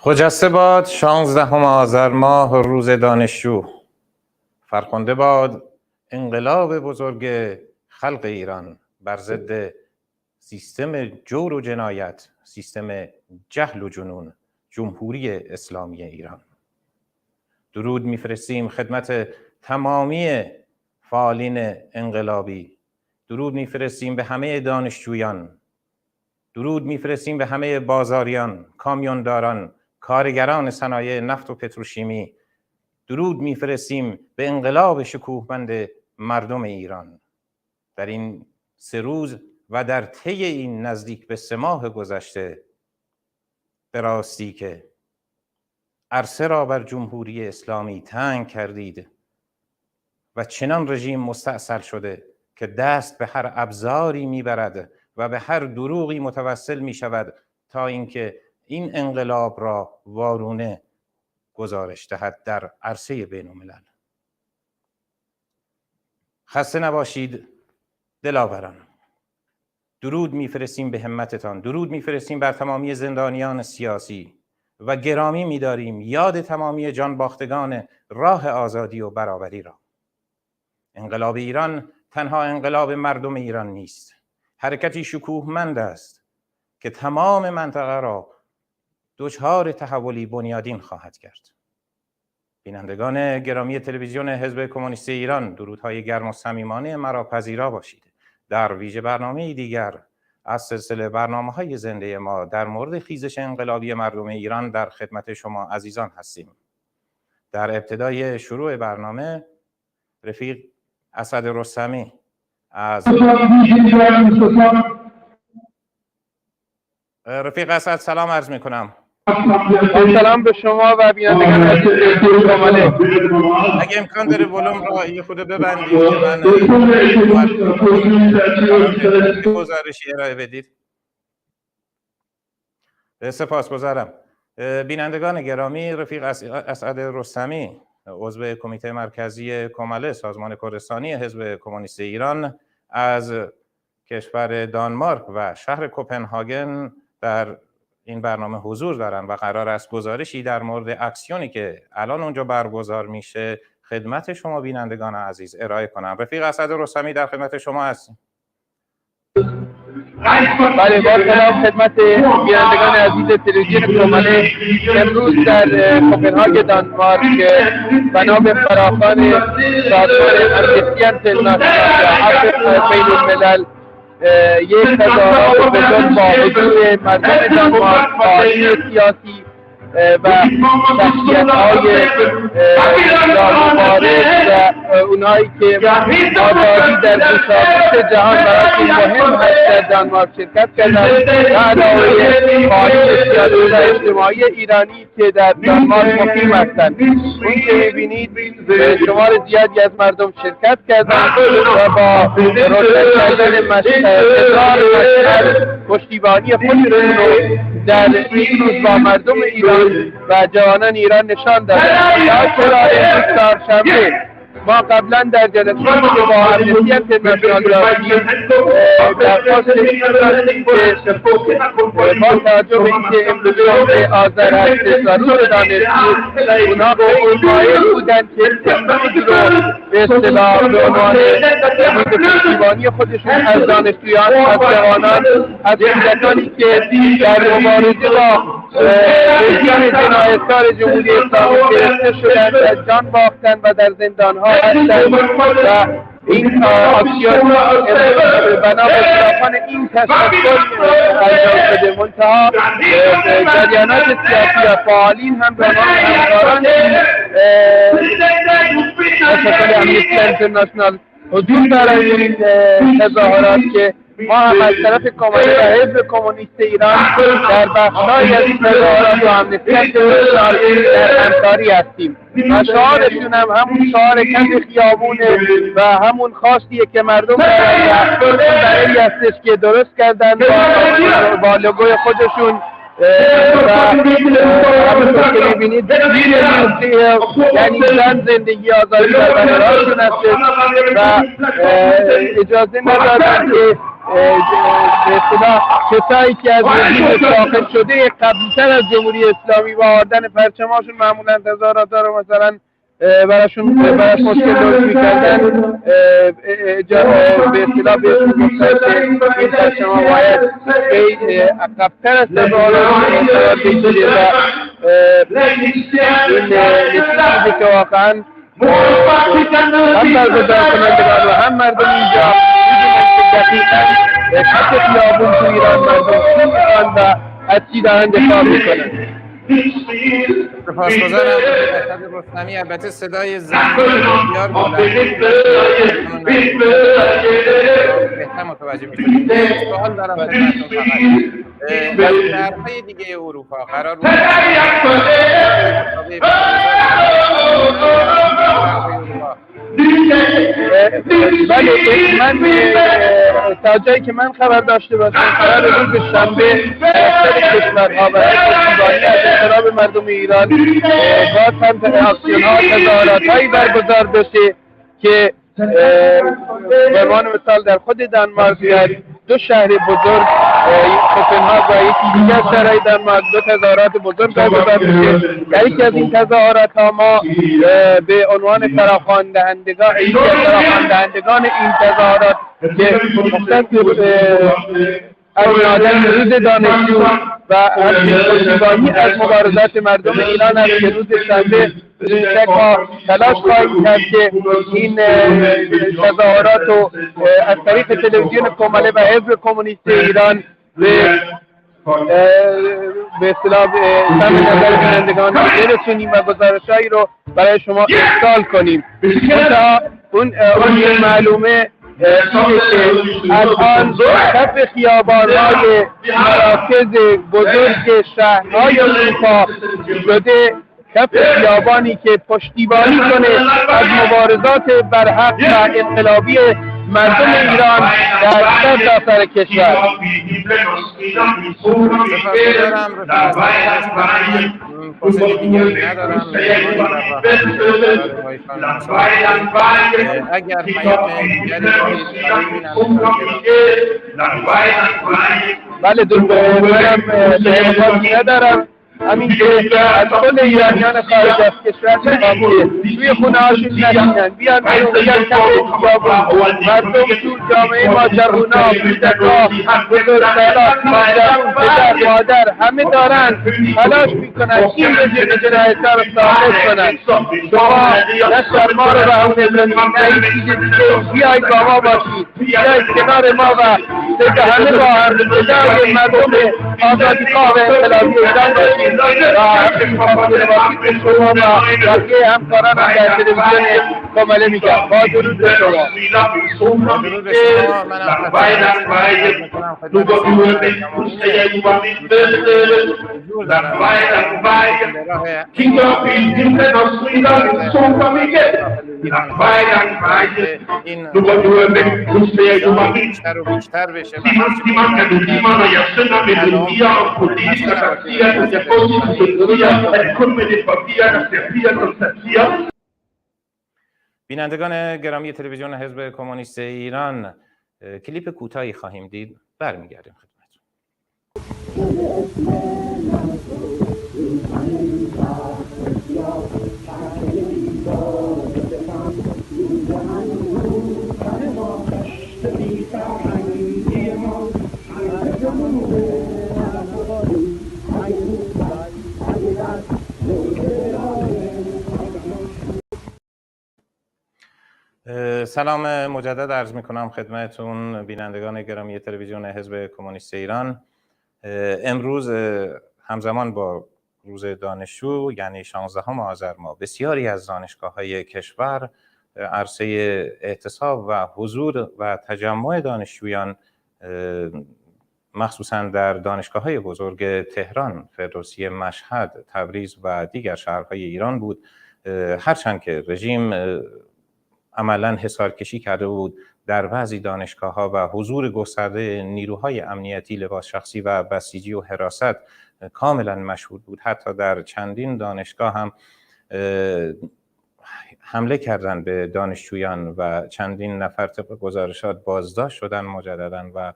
خجسته باد 16 آذر ماه روز دانشجو. فرخنده باد انقلاب بزرگ خلق ایران بر ضد سیستم جور و جنایت، سیستم جهل و جنون، جمهوری اسلامی ایران. درود میفرستیم خدمت تمامی فعالین انقلابی. درود میفرستیم به همه دانشجویان. درود میفرستیم به همه بازاریان، کامیونداران، کارگران صنایع نفت و پتروشیمی. درود میفرستیم به انقلاب شکوهمند مردم ایران. در این 3 روز و در طی این نزدیک به 3 ماه گذشته، به راستی که عرصه را بر جمهوری اسلامی تنگ کردید و چنان رژیم مستأصل شده که دست به هر ابزاری میبرد و به هر دروغی متوسل می شود تا اینکه این انقلاب را وارونه گزارش دهد در عرصه بین الملل. خسته نباشید دلاوران. درود میفرستیم به همتتان. درود میفرستیم بر تمامی زندانیان سیاسی و گرامی می‌داریم یاد تمامی جانباختگان راه آزادی و برابری را. انقلاب ایران تنها انقلاب مردم ایران نیست. حرکتی شکوهمند است که تمام منطقه را دچار تحولی بنیادین خواهد کرد. بینندگان گرامی تلویزیون حزب کمونیست ایران، درودهای گرم و صمیمانه مرا پذیرا باشید. در ویژه برنامه دیگر از سلسله برنامه‌های زنده ما در مورد خیزش انقلابی مردم ایران در خدمت شما عزیزان هستیم. در ابتدای شروع برنامه رفیق اسد رستمی از رفیق اسد سلام عرض میکنم. سلام به شما و بینندگان عزیز شماله. اگه امکان داره ولوم را یه خود ببندید که من گزارشی ارائه بدید. سپاسگزارم. بینندگان گرامی، رفیق اسد رستمی عضو کمیته مرکزی کماله سازمان کردستانی حزب کمونیست ایران از کشور دانمارک و شهر کوپنهاگن در این برنامه حضور دارن و قرار است گزارشی در مورد اکسیونی که الان اونجا برگزار میشه خدمت شما بینندگان عزیز ارائه کنم. رفیق اسد رستمی در خدمت شما هستیم. بله، با سلام خدمت بینندگان عزیز تلویزیون کماله. امروز در کوپنهاگ دانمارک بنا به فراخوان سازمان امنستی اینترنشنال و عفو بین الملل یک تظاهرات بزرگ با حضور مردم دانمارک، فعالین سیاسی و شخصیت‌های مبارز و اونایی که آزادی در مسابقات جهان برای مهم هست در دانمارک شرکت کردند و علاوه فعالین سیاسی و اجتماعی ایرانی که در دانمارک مقیم هستند. اون که می‌بینید شمار زیادی از مردم شرکت کردند و با روشن کردن مشعل پشتیبانی خودشون رو در این روز با مردم ایران و جوانان ایران نشان دادند. در چهارشنبه ما قبلا در جلساتی که با امنستی اینترنشنال داشتیم درخواست داشتیم که با توجه به اینکه امروز آذر هست و روز دانشجو، اونها خیلی قائل بودند که امروز رو به اصطلاح به عنوان پشتیبانی خودشون از دانشجویان، از جوانان، از کودکانی که در مبارزه با رژیم جنایتکار جمهوری اسلامی گرفته شدند و جان باختند و در زندانها هستند و این آکسیون بنا به فراخوان این تشکل انجام شده. منتها جریانات سیاسی و فعالین هم به عنوان همکاران تشکل امنستی اینترنشنال حضور دارند این تظاهرات که ما هم از طرف کماله و حزب کمونیست ایران در بخش‌هایی از این تظاهرات و امنستی اینترنشنال در همکاری هستیم و شعارشون هم همون شعار کف خیابونه و همون خواستیه که مردم برای هستش که درست کردن با لوگوی خودشون و همونطور که می‌بینید یعنی زن زندگی آزادی در برقرارشون هستش و اجازه ندارن که به اصطلاح کسایی که از رژیم ساخت شده قبلتر از جمهوری اسلامی و آوردن پرچماشون معمولا تظاهرات رو مثلا براش مشکل درست میکردن، به اصطلاح بهشون گفتن که این پرچما باید خیلی عقب‌تر از تظاهرات بگیره و این چیزی که واقعا هم برگزار کنندگان و هم مردم اینجا میدونن که دقیقا خط خیابون تو ایران مردم چی میخوان و از چی دارن دفاع میکنن. سپاسگزارم از رستمی. البته صدای زنگ بسیار بهتر متوجه میشدیم. سوال دارم خدمتتون فقط در شهرهای دیگه اروپا قرار بود بله، من تا جایی که من خبر داشته باشم قرار روز شنبه اکثر کشورها و پشتیبانی از انقلاب مردم ایران باز هم اکسیون‌ها تظاهرات‌هایی برگزار بشه که به عنوان مثال در خود دانمارک در دو شهر بزرگ کوپنهاگ و یکی دیگر شهرهای دانمارک دو تظاهرات بزرگ برگزار بشه. در یکی از این تظاهرات‌ها ما به عنوان فراخوان دهندگان این تظاهرات که مختص از نادن روز دانشجو و از پشتیبانی از مبارزات مردم ایران است که روز شنبه ها تلاش خواهیم کرد که این تظاهرات رو از طریق تلویزیون کومله و حزب کمونیست ایران به اصطلاح سمع نظر بینندگان برسونیم و گزارش‌هایی رو برای شما ارسال کنیم. اون معلومه اینه که الان کف خیابان‌های مراکز بزرگ شهرهای اروپا شده کف خیابانی که پشتیبانی کنه از مبارزات برحق و انقلابی مردم ایران در سرتاسر کشور. اگر بله منم ندارم، همین که از کل ایرانیان خارج از کشور میخوام که توی خونه هاشون نشینن، بیان بیرون بیان کف خیابون. مردم تو جامعه ما جوونا، کودکا، بزرگسالان، مادران، پدر، مادر همه دارن تلاش میکنن این رژیم جنایتکار رو ثابت کنن. شما نه شرما رو بهونه کنید نه این چیز دیگه، بیاید با ما باشید، بیاید کنار ما و همه با هم جای مردم آزادیخواه و انقلابی ایران باشید و شما و بقیه همکاران هم در تلویزیون کومله میگم. با درود به شما. درود به شما. منم این بیشتر و بیشتر بشه بینندگان گرامی تلویزیون حزب کمونیست ایران، کلیپ کوتاهی خواهیم دید، برمیگردیم خدمتتون. سلام مجدد عرض میکنم خدمتتون بینندگان گرامی تلویزیون حزب کمونیست ایران. امروز همزمان با روز دانشجو یعنی 16 آذر ماه بسیاری از دانشگاه‌های کشور عرصه اعتصاب و حضور و تجمع دانشجویان مخصوصا در دانشگاه‌های بزرگ تهران، فردوسی، مشهد، تبریز و دیگر شهرهای ایران بود، هرچند که رژیم عملاً حصارکشی کرده بود در بعضی دانشگاه‌ها و حضور گسترده نیروهای امنیتی، لباس شخصی و بسیجی و حراست کاملاً مشهود بود. حتی در چندین دانشگاه هم حمله کردن به دانشجویان و چندین نفر طبق گزارشات بازداشت شدن مجددا و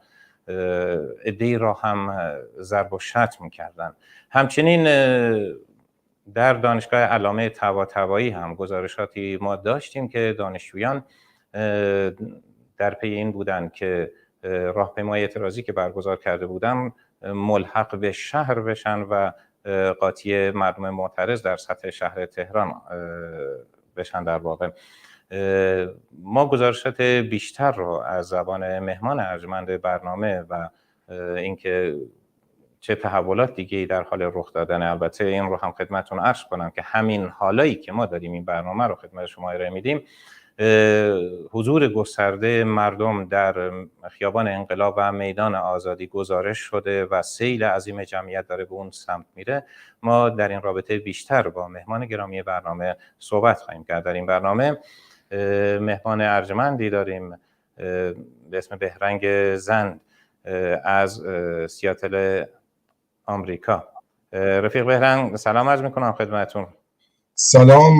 عده‌ای را هم ضرب و شتم کردن. همچنین در دانشگاه علامه طباطبایی هم گزارشاتی ما داشتیم که دانشجویان در پی این بودند که راهپیمای اعتراضی که برگزار کرده بودند ملحق به شهر بشن و قاطی مردم معترض در سطح شهر تهران بشن. در واقع ما گزارشات بیشتر رو از زبان مهمان ارجمند برنامه و اینکه چه تحولات دیگه‌ای در حال رخ دادن، البته این رو هم خدمتتون عرض کنم که همین حالایی که ما داریم این برنامه رو خدمت شما ارائه میدیم، حضور گسترده مردم در خیابان انقلاب و میدان آزادی گزارش شده و سیل عظیم جمعیت داره به اون سمت میره. ما در این رابطه بیشتر با مهمان گرامی برنامه صحبت خواهیم کرد. در این برنامه مهمان ارجمندی داریم به اسم بهرنگ زند از سیاتل آمریکا. رفیق بهرنگ سلام عرض میکنم خدمتتون. سلام،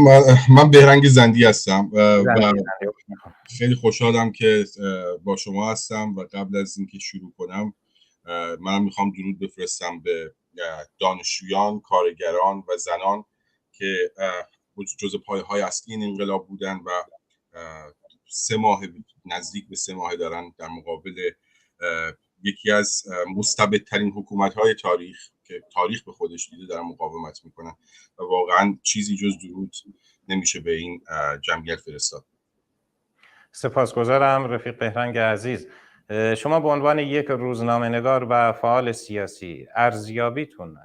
من بهرنگ زندی هستم و خیلی خوشحالم که با شما هستم و قبل از اینکه شروع کنم من میخوام درود بفرستم به دانشجویان، کارگران و زنان که جزء پایه‌های اصلی این انقلاب بودن و 3 ماه نزدیک به 3 ماه دارن در مقابل یکی از مستبدترین حکومت‌های تاریخ که تاریخ به خودش دیده در مقاومت میکنن و واقعا چیزی جز درود نمیشه به این جمعیت فرستاد. سپاسگزارم رفیق بهرنگ عزیز. شما به عنوان یک روزنامه‌نگار و فعال سیاسی ارزیابیتون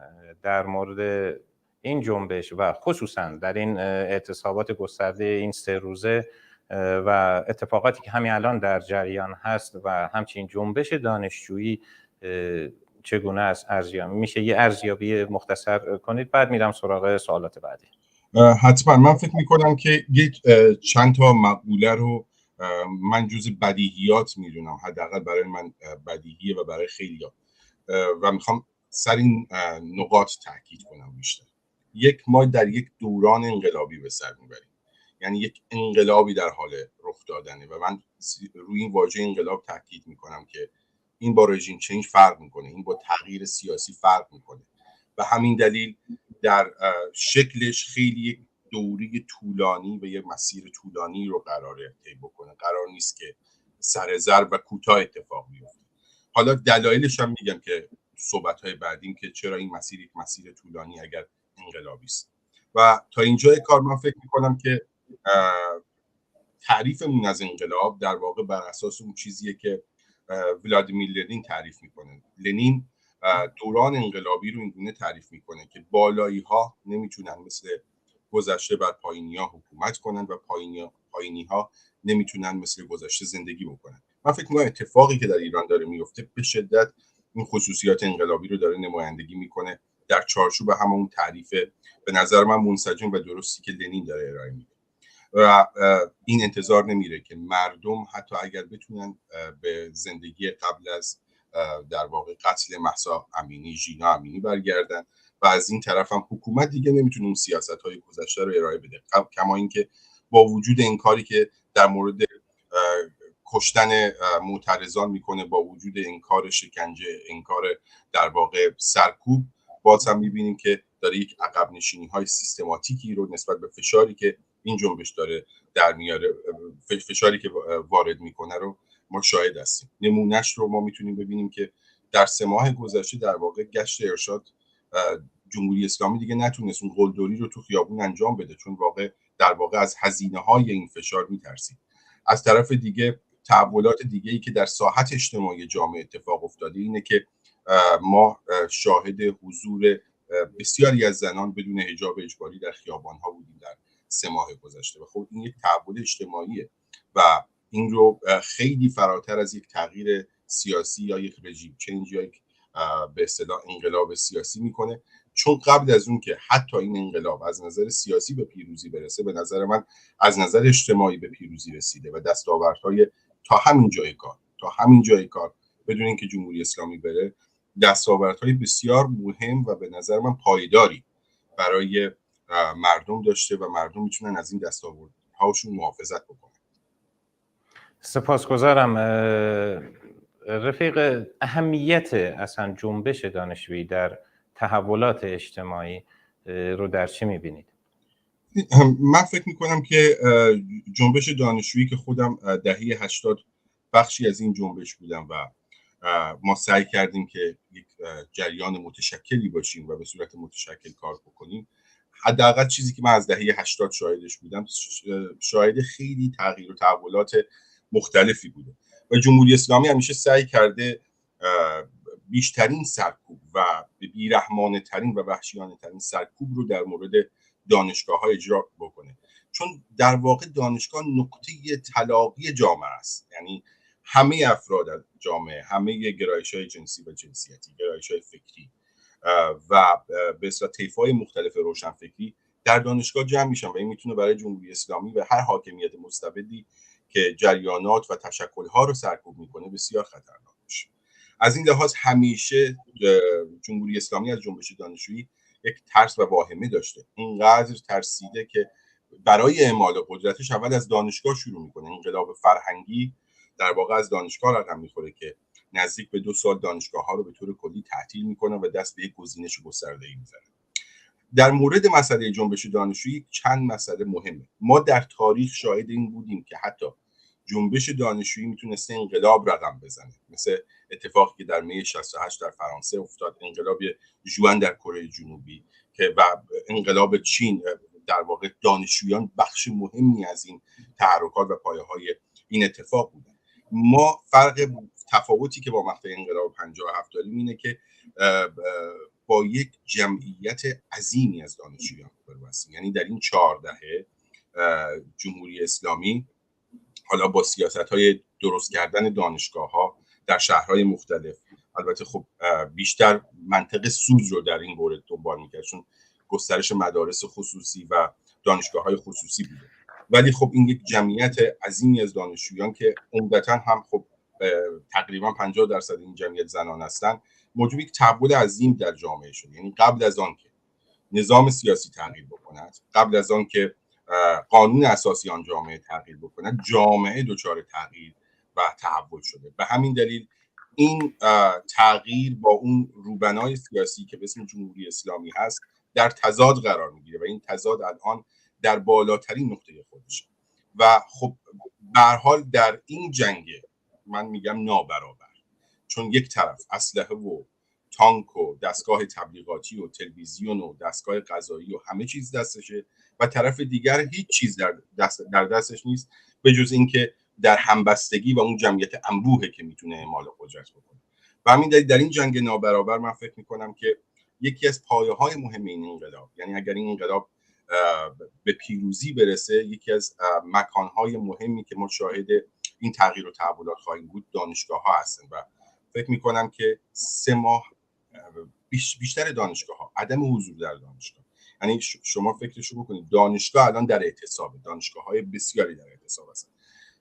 در مورد این جنبش و خصوصا در این اعتصابات گسترده این 3 روزه و اتفاقاتی که همین الان در جریان هست و همچنین جنبش دانشجویی چگونه است میشه یه ارزیابی مختصر کنید؟ بعد میرم سراغ سوالات بعدی. حتما. من فکر میکنم که یک چند تا مقوله رو من جز بدیهیات میدونم، حداقل برای من بدیهیه و برای خیلی‌ها، و میخوام سر این نقاط تاکید کنم بیشتر. ما در یک دوران انقلابی به سر میبریم، یعنی یک انقلابی در حال رخ دادنه و من روی این واژه انقلاب تاکید میکنم که این با رژیم چنج فرق میکنه، این با تغییر سیاسی فرق میکنه و همین دلیل در شکلش خیلی یک دوری طولانی و یک مسیر طولانی رو قراره طی بکنه. قرار نیست که سر ضرب و کوتاه اتفاق بیفته. حالا دلایلش هم میگم که صحبت‌های بعدیم که چرا این مسیر یک مسیر طولانی اگر انقلابی است. و تا اینجای کار من فکر میکنم که تعریفمون از انقلاب در واقع بر اساس اون چیزیه که ولادیمیر لنین تعریف میکنه. لنین دوران انقلابی رو اینگونه تعریف میکنه که بالایی ها نمیتونن مثل گذشته بر پایینی ها حکومت کنن و پایینی ها نمیتونن مثل گذشته زندگی بکنن. من فکر میکنم اتفاقی که در ایران داره میفته به شدت این خصوصیات انقلابی رو داره نمایندگی میکنه در چارچوب همون تعریف به نظر من منسجم و درستی که لنین داره ارائه میده. و این انتظار نمیره که مردم حتی اگر بتونن به زندگی قبل از در واقع قتل مهسا امینی، ژینا امینی برگردن و از این طرف هم حکومت دیگه نمیتونه اون سیاست‌های گذشته رو ارائه بده. کما اینکه با وجود این کاری که در مورد کشتن معترضان میکنه، با وجود انکار شکنجه، انکار در واقع سرکوب، باز هم میبینیم که داره یک عقب نشینی‌های سیستماتیکی رو نسبت به فشاری که این جنبش داره در میاره، فشاری که وارد میکنه رو ما شاهد هستیم. نمونهش رو ما میتونیم ببینیم که در 3 ماه گذشته در واقع گشت ارشاد جمهوری اسلامی دیگه نتونست اون قلدری رو تو خیابون انجام بده، چون در واقع از هزینه‌های این فشار میترسید. از طرف دیگه تحولات دیگه‌ای که در ساحت اجتماعی جامعه اتفاق افتاده اینه که ما شاهد حضور بسیاری از زنان بدون حجاب اجباری در خیابان‌ها بودیم در 3 ماه گذشته و خب این یک تحول اجتماعیه و این رو خیلی فراتر از یک تغییر سیاسی یا یک رژیم چنج یا یک به اصطلاح انقلاب سیاسی میکنه، چون قبل از اون که حتی این انقلاب از نظر سیاسی به پیروزی برسه، به نظر من از نظر اجتماعی به پیروزی رسیده و دستاوردهای تا همین جای کار بدون اینکه جمهوری اسلامی بره، دستاوردهای بسیار مهم و به نظر من پایداری برای مردم داشته و مردم میتونن از این دستاوردهاشون محافظت بکنن. سپاسگزارم رفیق. اهمیت اصلا جنبش دانشجویی در تحولات اجتماعی رو در چی میبینید؟ من فکر میکنم که جنبش دانشجویی که خودم دهه 80 بخشی از این جنبش بودم و ما سعی کردیم که یک جریان متشکلی باشیم و به صورت متشکل کار بکنیم. حداقل چیزی که من از دهه 80 شاهدش بودم، شاهد خیلی تغییر و تحولات مختلفی بوده و جمهوری اسلامی همیشه سعی کرده بیشترین سرکوب و بیرحمانه ترین و وحشیانه ترین سرکوب رو در مورد دانشگاه‌ها اجرا بکنه، چون در واقع دانشگاه نقطه تلاقی جامعه است. یعنی همه افراد جامعه، همه گرایش‌های جنسی و جنسیتی، گرایش‌های فکری و به اصطلاح طیف‌های مختلف روشنفکری در دانشگاه جمع میشن و این میتونه برای جمهوری اسلامی و هر حاکمیت مستبدی که جریانات و تشکل‌ها رو سرکوب میکنه بسیار خطرناک باشه. از این لحاظ همیشه جمهوری اسلامی از جنبش دانشجویی یک ترس و واهمه داشته. اینقدر ترسیده که برای اعمال قدرتش اول از دانشگاه شروع میکنه. انقلاب فرهنگی در واقع از دانشگاه رقم میخوره که نزدیک به 2 سال دانشگاه‌ها رو به طور کلی تعطیل میکنه و دست به یک گزینش گسترده‌ای میزنه. در مورد مسئله جنبش دانشجویی چند مسئله مهمه. ما در تاریخ شاهد این بودیم که حتی جنبش دانشجویی میتونسته انقلاب رقم بزنه، مثل اتفاقی که در می 68 در فرانسه افتاد، انقلاب ژوئن در کره جنوبی که و انقلاب چین. در واقع دانشجویان بخش مهمی از این تحرکات و پایه‌های این اتفاق بودن. ما تفاوتی که با مقطع انقلاب 57 داریم اینه که با یک جمعیت عظیمی از دانشجویان روبرو هستیم. یعنی در این 4 دهه جمهوری اسلامی حالا با سیاست‌های درست کردن دانشگاه‌ها در شهرهای مختلف، البته خب بیشتر منطق سود رو در این مورد دنبال می‌کرد چون گسترش مدارس خصوصی و دانشگاه‌های خصوصی بوده، ولی خب این یک جمعیت عظیمی از دانشجویان که عمدتاً هم خب تقریباً 50% این جمعیت زنان هستن، موجب یک تحول عظیم در جامعه شد. یعنی قبل از آن که نظام سیاسی تغییر بکند، قبل از آن که قانون اساسی آن جامعه تغییر بکند، جامعه دچار تغییر و تحول شده. به همین دلیل این تغییر با اون روبنای سیاسی که به اسم جمهوری اسلامی هست در تضاد قرار میگیره و این تضاد الان در بالاترین نقطه خودشه و خب به هر حال در این جنگ من میگم نابرابر، چون یک طرف اسلحه و تانک و دستگاه تبلیغاتی و تلویزیون و دستگاه قضایی و همه چیز دستشه و طرف دیگر هیچ چیز در دستش نیست به جز اینکه در همبستگی و اون جمعیت انبوهه که میتونه اعمال قدرت بکنه. و همین دلیل در این جنگ نابرابر من فکر میکنم که یکی از پایه‌های مهم این انقلاب، یعنی اگر این انقلاب به پیروزی برسه، یکی از مکانهای مهمی که ما شاهد این تغییر و تحولات خواهیم بود دانشگاه‌ها هستن و فکر میکنم که 3 ماه بیشتر دانشگاه‌ها عدم حضور در دانشگاه، یعنی شما فکرشو بکنید دانشگاه الان در اعتصابه، دانشگاه‌های بسیاری در اعتصاب هستن.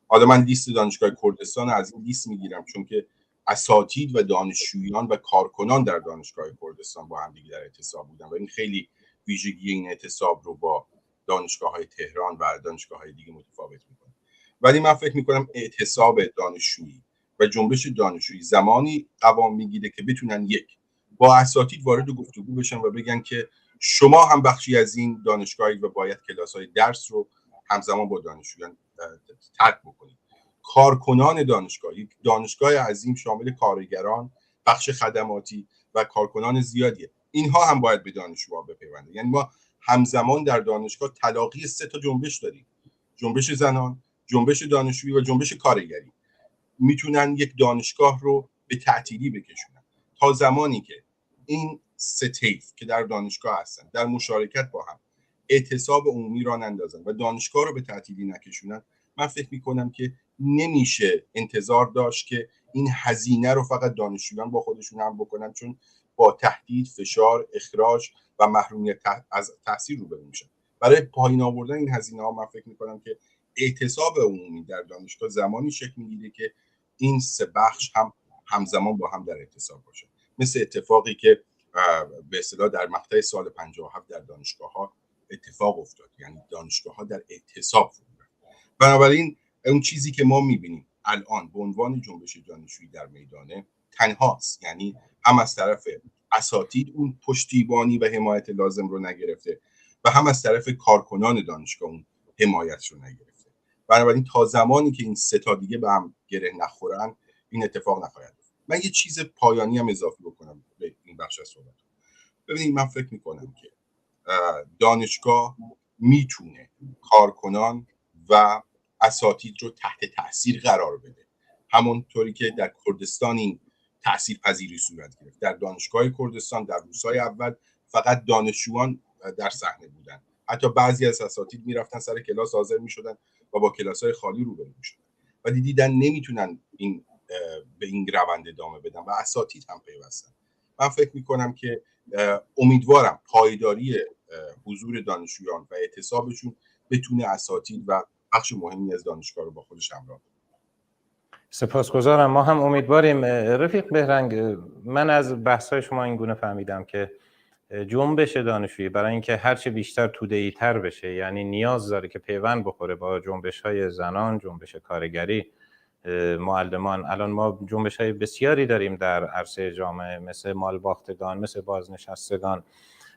حالا من لیست دانشگاه کردستان از این لیست میگیرم چون که اساتید و دانشجویان و کارکنان در دانشگاه کردستان با هم دیگه در اعتصاب بودن و این خیلی ویژگی این اعتصاب رو با دانشگاه‌های تهران و دانشگاه‌های دیگه متفاوت می‌کنه. ولی من فکر می‌کنم اعتصاب دانشجویی و جنبش دانشجویی زمانی قوام میگیره که بتونن یک با اساتید وارد گفتگو بشن و بگن که شما هم بخشی از این دانشگاهید و باید کلاس‌های درس رو همزمان با دانشجویان ترک بکنید. کارکنان دانشگاه عظیم شامل کارگران، بخش خدماتی و کارکنان زیادیه، اینها هم باید به دانشجوها بپیوندن. یعنی ما همزمان در دانشگاه تلاقی 3 تا جنبش داریم: جنبش زنان، جنبش دانشجویی و جنبش کارگری. میتونن یک دانشگاه رو به تعطیلی بکشونن تا زمانی که این 3 طیف که در دانشگاه هستن در مشارکت با هم اعتصاب عمومی را نندازن و دانشگاه رو به تعطیلی نکشونن. من فکر میکنم که نمیشه انتظار داشت که این هزینه رو فقط دانشجویان با خودشون هم بکنن، چون با تهدید، فشار، اخراج و محرومیت از تحصیل روبرو میشن. برای پایین آوردن این هزینه ها من فکر میکنم که اعتصاب عمومی در دانشگاه زمانی شکل میگیره که این 3 بخش هم همزمان با هم در اعتصاب باشه، مثل اتفاقی که به اصطلاح در مقطع سال 57 در دانشگاه‌ها اتفاق افتاد، یعنی دانشگاه ها در اعتصاب فرو رفت. بنابراین اون چیزی که ما میبینیم الان به عنوان جنبش دانشجویی در میدانه تنهاست، یعنی هم از طرف اساتید اون پشتیبانی و حمایت لازم رو نگرفته و هم از طرف کارکنان دانشگاه اون حمایت رو نگرفته. بنابراین تا زمانی که این سه تا دیگه به هم گره نخورن این اتفاق نخواهد افتاد. من یه چیز پایانی هم اضافه بکنم به این بخش از صحبت. ببینید من فکر میکنم که دانشگاه میتونه کارکنان و اساتید رو تحت تاثیر قرار بده، همونطوری که در کردستان این تأثیر پذیری صورت گرفت. در دانشگاه کردستان در روزهای اول فقط دانشجویان در صحنه بودن، حتی بعضی از اساتید میرفتن سر کلاس حاضر میشدن و با کلاس‌های خالی روبرو میشدن، ولی دیدن نمیتونن این به این روند ادامه بدن و اساتید هم پیوستن. من فکر میکنم که امیدوارم پایداری حضور دانشجویان و اعتصابشون بتونه اساتید و بخش مهمی از دانشگاه رو با خودش همراه کنه. سپاسگزارم. ما هم امیدواریم. رفیق بهرنگ، من از بحث‌های شما این گونه فهمیدم که جنبش دانشجویی برای اینکه هرچه بیشتر توده‌ای‌تر بشه، یعنی نیاز داره که پیوند بخوره با جنبش‌های زنان، جنبش کارگری، معلمان. الان ما جنبش‌های بسیاری داریم در عرصه جامعه، مثل مالباختگان، مثل بازنشستگان،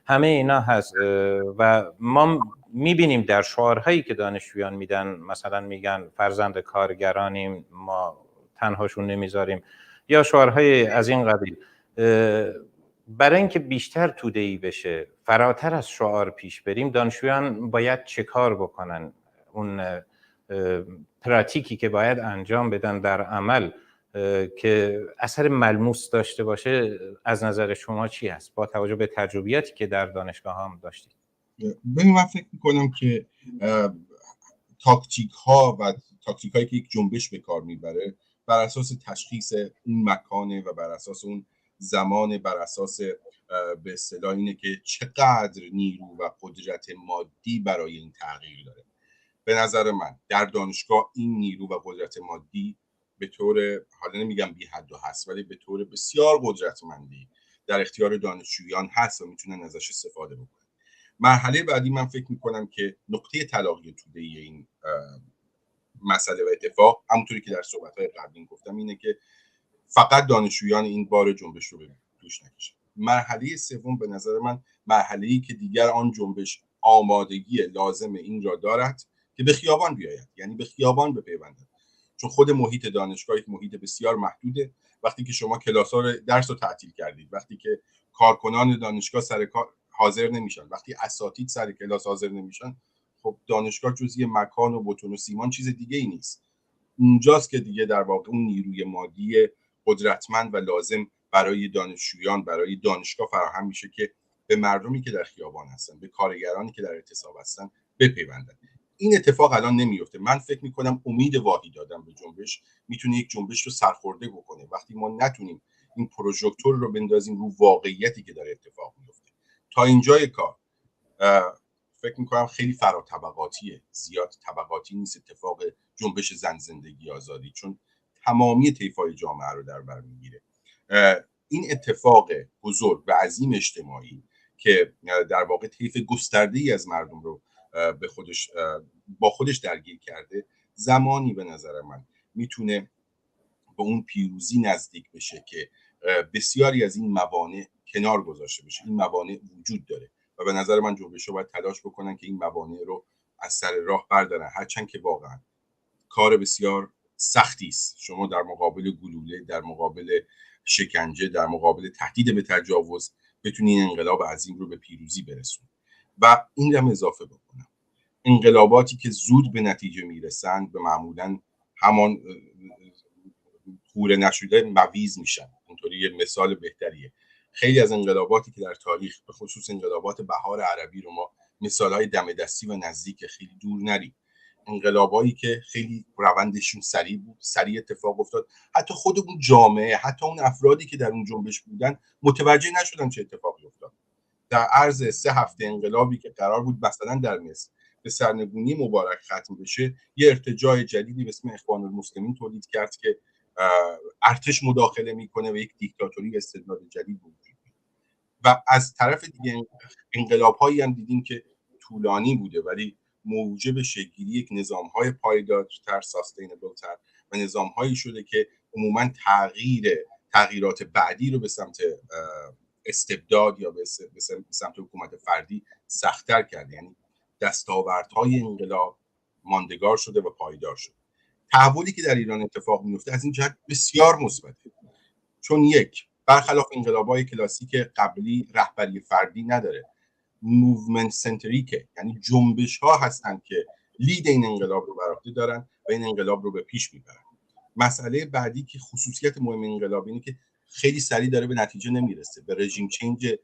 همه اینا هست و ما میبینیم در شعارهایی که دانشجویان میدن، مثلا میگن فرزند کارگرانیم، ما تنهاشون نمیذاریم، یا شعارهای از این قبیل. برای اینکه بیشتر توده‌ای بشه، فراتر از شعار پیش بریم، دانشجویان باید چه کار بکنن؟ اون پراتیکی که باید انجام بدن در عمل که اثر ملموس داشته باشه، از نظر شما چی هست با توجه به تجربیاتی که در دانشگاه هم داشتید؟ ببین من فکر میکنم که تاکتیک ها و تاکتیک هایی که یک جنبش به کار میبره بر اساس تشخیص اون مکانه و بر اساس اون زمان، بر اساس به اصطلاح اینه که چقدر نیرو و قدرت مادی برای این تغییر داره. به نظر من در دانشگاه این نیرو و قدرت مادی به طور، حالا نمیگم بی حد و هست، ولی به طور بسیار قدرتمندی در اختیار دانشجویان هست و میتونن ازش استفاده بکنن. مرحله بعدی من فکر میکنم که نقطه تلاقی توده‌ای این مسئله و اتفاق، همونطوری که در صحبت‌های قبلی گفتم، اینه که فقط دانشجویان این بار جنبش رو به دوش نکشن. مرحله سوم به نظر من مرحله‌ای که دیگر آن جنبش آمادگی لازم این را دارد که به خیابان بیاید، یعنی به خیابان بپیوندد، چون خود محیط دانشگاه یک محیط بسیار محدوده. وقتی که شما کلاس‌ها رو درس رو تعطیل کردید، وقتی که کارکنان دانشگاه سر کار حاضر نمیشن، وقتی اساتید سر کلاس حاضر نمیشن، خب دانشگاه جز یه مکان و بتون و سیمان چیز دیگه ای نیست. اونجاست که دیگه در واقع اون نیروی مادی قدرتمند و لازم برای دانشجویان، برای دانشگاه فراهم میشه که به مردمی که در خیابان هستن، به کارگرانی که در اعتصاب هستن بپیوندن. این اتفاق الان نمیفته. من فکر میکنم امید واهی دادن به جنبش میتونه یک جنبش رو سرخورده بکنه. وقتی ما نتونیم این پروژکتور رو بندازیم رو واقعیتی که داره اتفاق میفته. تا اینجای کار فکر میکنم خیلی فراتبقاتیه، زیاد طبقاتی نیست اتفاق جنبش زن زندگی آزادی، چون تمامی طیف‌های جامعه رو در بر میگیره. این اتفاق بزرگ و عظیم اجتماعی که در واقع طیف گسترده‌ای از مردم رو با خودش درگیر کرده، زمانی به نظر من میتونه به اون پیروزی نزدیک بشه که بسیاری از این موانع کنار گذاشته بشه. این موانع وجود داره و به نظر من جنبش‌ها باید تلاش بکنن که این موانع رو از سر راه بردارن، هرچند که واقعا کار بسیار سختی است. شما در مقابل گلوله، در مقابل شکنجه، در مقابل تهدید به تجاوز بتونین انقلاب عظیم رو به پیروزی برسونید. و این رو اضافه بکنم، انقلاباتی که زود به نتیجه میرسن به معمولاً همان خوره نشده مویز میشن. اونطوری یه مثال بهتریه. خیلی از انقلاباتی که در تاریخ، به خصوص انقلابات بهار عربی رو ما مثالهای دم دستی و نزدیک، خیلی دور نریم، انقلابایی که خیلی روندشون سریع بود، سریع اتفاق افتاد، حتی خود اون جامعه، حتی اون افرادی که در اون جنبش بودن متوجه نشدن چه اتفاقی افتاد. در عرض 3 هفته انقلابی که قرار بود مثلا در مصر به سرنگونی مبارک ختم بشه، یه ارتجاع جدیدی به اسم اخوان المسلمین تولید کرد که ارتش مداخله میکنه و یک دیکتاتوری استبداد جدید وجود میاد. و از طرف دیگه انقلاب‌هایی هم دیدیم که طولانی بوده ولی موجب شکل‌گیری یک نظام‌های پایدارتر، ساستینبل‌تر و نظام‌هایی شده که عموماً تغییرات بعدی رو به سمت استبداد یا به سمت حکومت فردی سخت‌تر کرده. یعنی دستاوردهای انقلاب ماندگار شده و پایدار شده. تحولی که در ایران اتفاق میفته از این جهت بسیار مثبته، چون یک، برخلاف انقلاب‌های کلاسیک قبلی رهبری فردی نداره، موومنت سنتریکه، یعنی جنبش‌ها هستن که لید این انقلاب رو بر عهده دارن و این انقلاب رو به پیش میبرن. مسئله بعدی که خصوصیت مهم انقلاب اینه که خیلی سریع داره به نتیجه نمیرسه، به رژیم چنج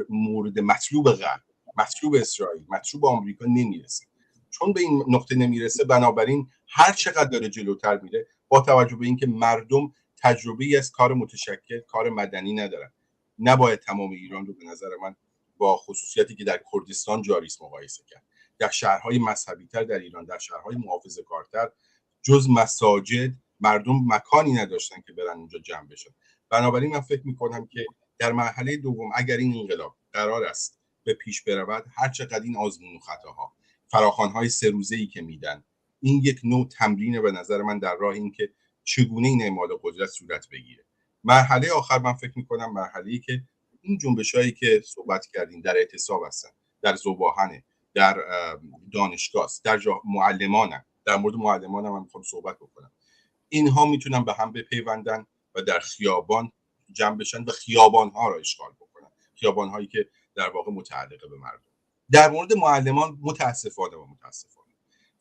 مورد مطلوب غرب، مطلوب اسرائیل، مطلوب آمریکا نمیرسه. چون به این نقطه نمیرسه، بنابراین هر چقدر داره جلوتر میره، با توجه به اینکه مردم تجربه‌ای از کار متشکل، کار مدنی ندارن، نباید تمام ایران رو به نظر من با خصوصیتی که در کردستان جاری است مقایسه کرد. در شهرهای مذهبی‌تر در ایران، در شهرهای محافظه‌کارتر، جز مساجد مردم مکانی نداشتن که برن اونجا جمع بشن. بنابراین من فکر می‌کنم که در مرحله دوم اگر این انقلاب قرار است به پیش برود، هر چقدر این آزمون و خطاها، فراخوان‌های 3 روزه‌ای که میدن، این یک نوع تمرینه به نظر من در راه این که چگونه این اعمال قدرت صورت بگیره. مرحله آخر من فکر می‌کنم مرحله‌ای که این جنبش‌هایی که صحبت کردیم در اعتصاب هستن، در ذوباهن، در دانشگاه، در معلمانن. در مورد معلمان هم میخوام صحبت بکنم. اینها میتونن به هم بپیوندن و در خیابان جمع بشن و خیابان‌ها را اشغال بکنن، خیابان‌هایی که در واقع متعلق به مردم. در مورد معلمان متاسفانه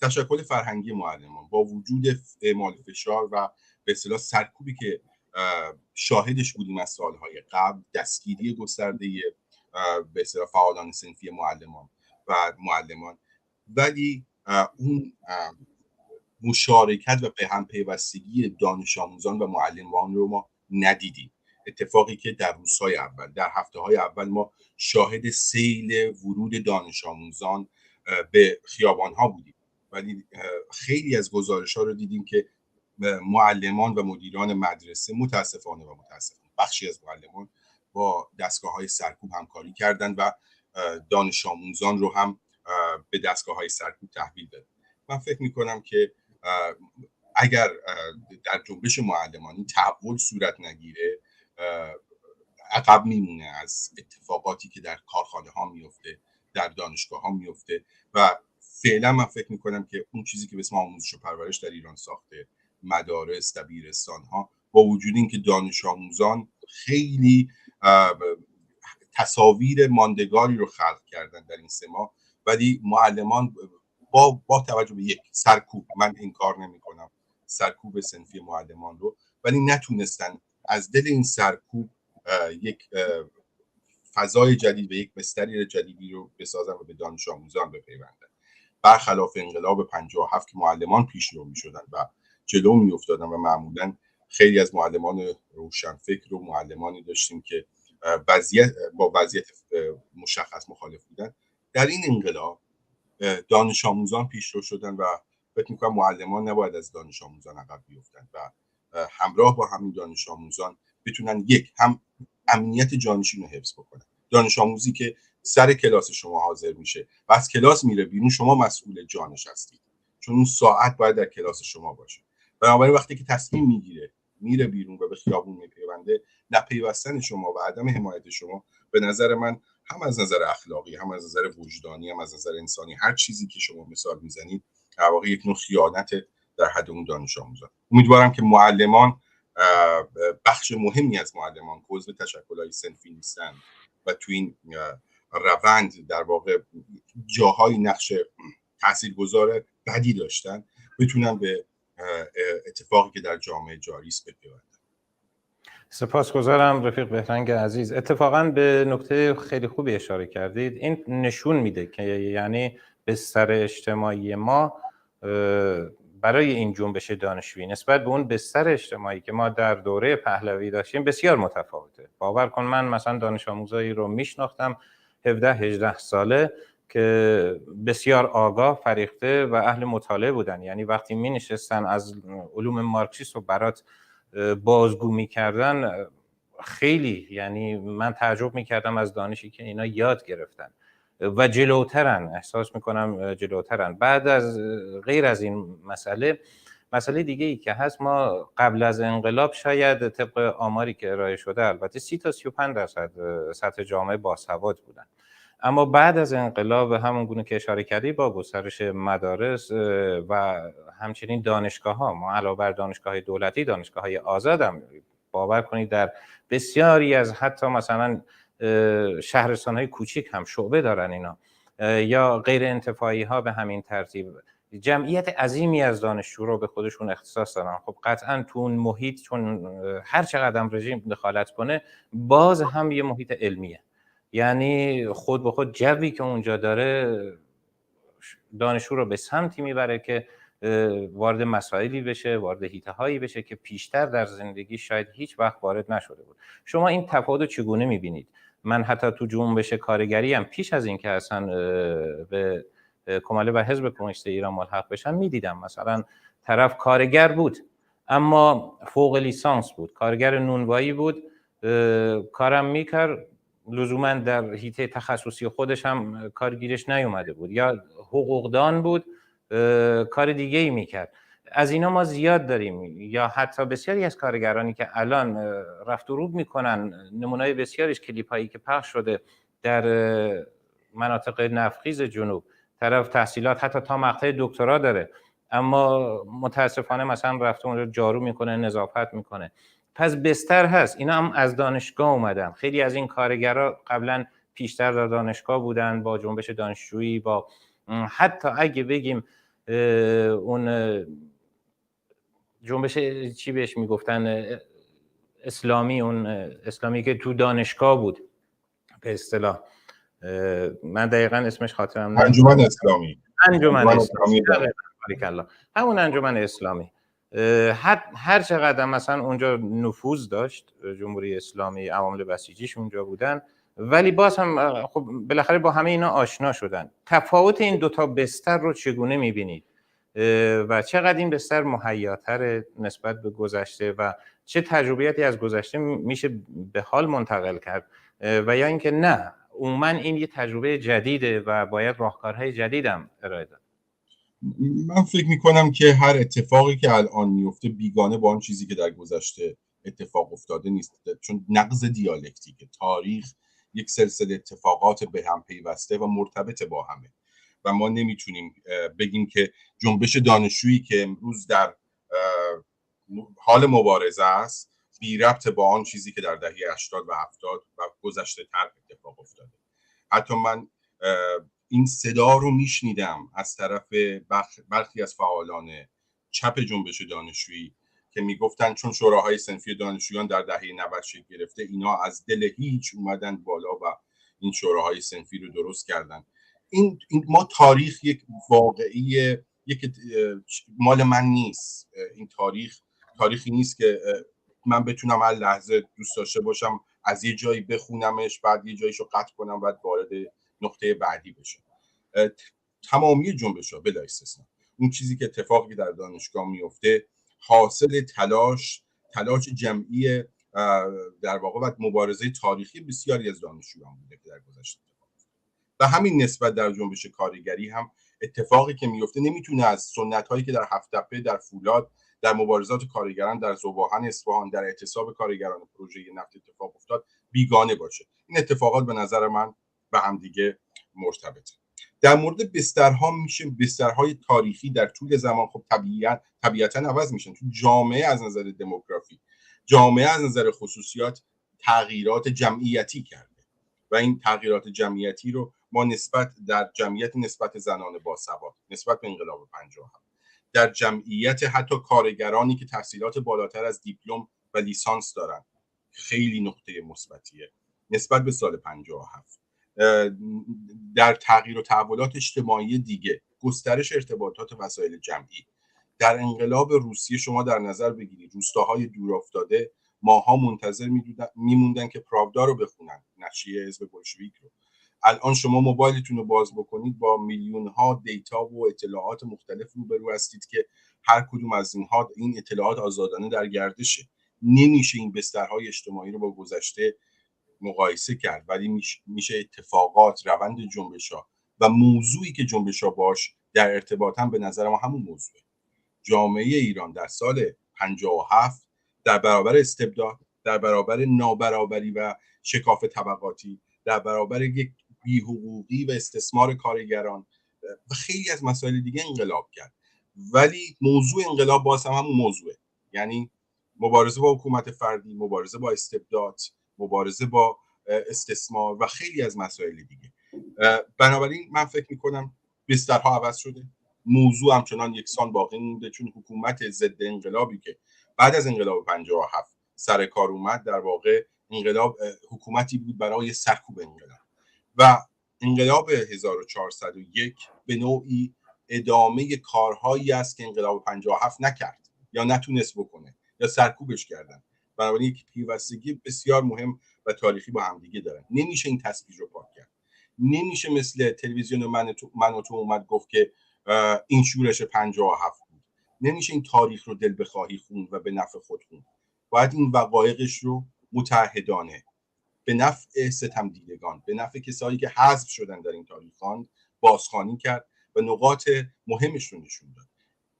تشکل فرهنگی معلمان با وجود اعمال فشار و به اصطلاح سرکوبی که شاهدش بودیم از سالهای قبل، دستگیری گسترده به اصطلاح فعالان صنفی معلمان و معلمان، ولی اون مشارکت و به هم پیوستگی دانش آموزان و معلمان رو ما ندیدیم. اتفاقی که در روزهای اول، در هفته‌های اول ما شاهد سیل ورود دانش آموزان به خیابان‌ها بودیم، ولی خیلی از گزارش‌ها رو دیدیم که معلمان و مدیران مدرسه متاسفانه بخشی از معلمان با دستگاه‌های سرکوب همکاری کردند و دانش آموزان رو هم به دستگاه‌های سرکوب تحویل دادن. من فکر می‌کنم که اگر در جنبش معلمانی تحول صورت نگیره، عقب میمونه از اتفاقاتی که در کارخانه‌ها میفته، در دانشگاه‌ها میفته و فعلا من فکر می‌کنم که اون چیزی که به اسم آموزش و پرورش در ایران ساخته، مدارس، دبیرستان‌ها، با وجود اینکه دانش آموزان خیلی تصاویر ماندگاری رو خلق کردن در این 3 ماه، ولی معلمان با توجه به یک سرکوب، من انکار نمی‌کنم سرکوب صنفی معلمان رو، ولی نتونستن از دل این سرکوب یک فضای جدید و یک بستری جدیدی رو بسازن و به دانش آموزان بپیوندن. برخلاف انقلاب 57 که معلمان پیشرو می‌شدن و جلو می‌افتادن و معمولاً خیلی از معلمان روشنفکر و معلمانی داشتیم که با وضعیت مشخص مخالف بودن. در این انقلاب دانش آموزان پیشرو شدن و فکر می‌کنم معلمان نباید از دانش آموزان عقب بیفتن و همراه با همین دانش آموزان بتونن یک هم امنیت جانشین رو حفظ بکنن. دانش آموزی که سر کلاس شما حاضر میشه و از کلاس میره بیرون، شما مسئول جانش هستید، چون اون ساعت باید در کلاس شما باشه. بنابراین وقتی که تصمیم میگیره میره بیرون و به خیابون میپیونده، نپیوستن شما و عدم حمایت شما به نظر من هم از نظر اخلاقی، هم از نظر وجدانی، هم از نظر انسانی، هر چیزی که شما مثال میزنید در واقع یک نوع خیانت در حد اون دانش آموزان. امیدوارم که معلمان، بخش مهمی از معلمان که عضو تشکل‌های صنفی نیستن و تو این روند در واقع جاهای نقش تاثیرگذار بدی داشتن، بتونن به اتفاقی که در جامعه جاری است بپیوندن. سپاسگزارم رفیق بهرنگ عزیز. اتفاقاً به نکته خیلی خوبی اشاره کردید. این نشون میده که یعنی بستر اجتماعی ما برای این جنبش دانشجویی نسبت به اون بستر اجتماعی که ما در دوره پهلوی داشتیم بسیار متفاوته. باور کن من مثلا دانش آموزایی رو میشناختم 17-18 ساله که بسیار آگاه، فریخته و اهل مطالعه بودن. یعنی وقتی می نشستن از علوم مارکسیست و برات بازگو می‌کردن، خیلی یعنی من تعجب می‌کردم از دانشی که اینا یاد گرفتن. و جلوترن، احساس میکنم جلوترن. بعد از غیر از این مسئله دیگه ای که هست، ما قبل از انقلاب شاید طبق آماری که ارائه شده البته 30 تا 35% سطح جامعه باسواد بودن، اما بعد از انقلاب همون گونه که اشاره کردی با گسترش مدارس و همچنین دانشگاه‌ها، ما علاوه بر دانشگاه‌های دولتی دانشگاه‌های آزاد هم باور کنید در بسیاری از حتی مثلا شهرستان‌های کوچیک هم شعبه دارن اینا، یا غیر انتفاعی‌ها به همین ترتیب جمعیت عظیمی از دانشجو رو به خودشون اختصاص دارن. خب قطعاً تو اون محیط چون هر چقدر رژیم دخالت کنه باز هم یه محیط علمیه، یعنی خود به خود جوی که اونجا داره دانشجو رو به سمتی میبره که وارد مسائلی بشه، وارد حیطه‌هایی بشه که پیشتر در زندگی شاید هیچ وقت وارد نشده بود. شما این تفاوت رو چگونه میبینید؟ من حتی تو جنبش کارگری هم پیش از این که اصلا به کماله و حزب کمونیست ایران ملحق بشن میدیدم مثلا طرف کارگر بود اما فوق لیسانس بود، کارگر نونوایی بود، کارم میکرد، لزوما در حیطه تخصصی خودش هم کارگیرش نیومده بود، یا حقوقدان بود کار دیگه ای میکرد. از اینا ما زیاد داریم، یا حتی بسیاری از کارگرانی که الان رفت و روب میکنن، نمونه‌های بسیاریش کلیپ هایی که پخش شده در مناطق نفتخیز جنوب، طرف تحصیلات حتی تا مقطع دکترا داره اما متاسفانه مثلا رفته اونجا جارو میکنه، نظافت میکنه. پس بستر هست. اینا هم از دانشگاه اومدن. خیلی از این کارگرها قبلا پیشتر در دانشگاه بودن، با جنبش دانشجویی، با حتی اگه بگیم اون جنبش چی بهش میگفتن اسلامی، اون اسلامی که تو دانشگاه بود به اصطلاح، من دقیقاً اسمش خاطرم نمیاد، انجمن اسلامی. همون انجمن اسلامی هر چقدر مثلا اونجا نفوذ داشت جمهوری اسلامی، عوامل بسیجیش اونجا بودن، ولی باز هم خب بالاخره با همه اینا آشنا شدن. تفاوت این دوتا بستر رو چگونه میبینید و چقدر این بستر مهیاتر نسبت به گذشته و چه تجربیاتی از گذشته میشه به حال منتقل کرد و یا اینکه نه عموما این یه تجربه جدیده و باید راهکارهای جدیدم ارائه داد؟ من فکر میکنم که هر اتفاقی که الان میفته بیگانه با اون چیزی که در گذشته اتفاق افتاده نیست، چون نقض دیالکتیک تاریخ یک سلسله اتفاقات به هم پیوسته و مرتبط با همه و ما نمیتونیم بگیم که جنبش دانشجویی که امروز در حال مبارزه است بی ربط با آن چیزی که در دهه 80 و 70 و گذشته تر اتفاق افتاده. حتی من این صدا رو میشنیدم از طرف برخی از فعالان چپ جنبش دانشجویی که میگفتن چون شوراهای صنفی دانشجویان در دهه 90 شکل گرفته، اینا از دل هیچ اومدن بالا و این شوراهای صنفی رو درست کردن. این ما تاریخ یک واقعی یک مال من نیست. این تاریخی نیست که من بتونم هر لحظه دوست داشته باشم از یه جایی بخونمش، بعد یه جاییشو قطع کنم، بعد وارد نقطه بعدی بشه. تمامی جنبش‌ها بلا استثنا اون چیزی که اتفاقی در دانشگاه میفته حاصل تلاش جمعی در واقع و مبارزه تاریخی بسیاری از دانشجویان بوده که در گذشته و همین نسبت در جنبش کارگری هم اتفاقی که میفته نمیتونه از سنت‌هایی که در هفت تپه، در فولاد، در مبارزات کارگران، در ذوباهن اصفهان، در اعتصاب کارگران پروژه نفت اتفاق افتاد بیگانه باشه. این اتفاقات به نظر من به هم دیگه مرتبطه. در مورد بسترها میشه بسترهای تاریخی در طول زمان خب طبیعتاً عوض میشن. تو جامعه از نظر دموگرافی، جامعه از نظر خصوصیات تغییرات جمعیتی کرده و این تغییرات جمعیتی رو ما در جمعیت نسبت زنان باسواد، نسبت به انقلاب 57، در جمعیت حتی کارگرانی که تحصیلات بالاتر از دیپلم و لیسانس دارن خیلی نقطه مثبتیه نسبت به سال 57. در تغییر و تحولات اجتماعی دیگه، گسترش ارتباطات وسایل جمعی. در انقلاب روسیه شما در نظر بگیرید روستاهای دورافتاده ماها منتظر میموندن که پراودا رو بخونن، نشریه حزب بولشویک رو. الان شما موبایلتون رو باز بکنید با میلیون ها دیتا و اطلاعات مختلف روبرو هستید که هر کدوم از این اطلاعات آزادانه در گردشه. نمیشه این بسترهای اجتماعی رو با گذشته مقایسه کرد، ولی میشه اتفاقات، روند جنبش‌ها و موضوعی که جنبش‌ها باش در ارتباطن به نظر ما همون موضوعه. جامعه ایران در سال 57 در برابر استبداد، در برابر نابرابری و شکاف طبقاتی، در برابر یک بی‌حقوقی و استثمار کارگران و خیلی از مسائل دیگه انقلاب کرد. ولی موضوع انقلاب باز هم همون موضوعه، یعنی مبارزه با حکومت فردی، مبارزه با استبداد، مبارزه با استثمار و خیلی از مسائل دیگه. بنابراین من فکر میکنم بسترها عوض شده، موضوع همچنان یکسان باقی مونده، چون حکومت ضد انقلابی که بعد از انقلاب 57 سر کار اومد در واقع انقلاب حکومتی بود برای سرکوب انقلاب و انقلاب 1401 به نوعی ادامه کارهایی است که انقلاب 57 نکرد یا نتونست بکنه یا سرکوبش کردن. بنابراین یک پیوستگی بسیار مهم و تاریخی با همدیگه دارن. نمیشه این تصویر رو پاک کرد. نمیشه مثل تلویزیون من و تو اومد گفت که این شورش 57 بود. نمیشه این تاریخ رو دل بخواهی خون و به نفع خود خون. باید این وقایعش رو متعهدانه به نفع ستمدیدگان، به نفع کسایی که حذف شدن در این تاریخان بازخوانی کرد و نقاط مهمش رو نشون داد.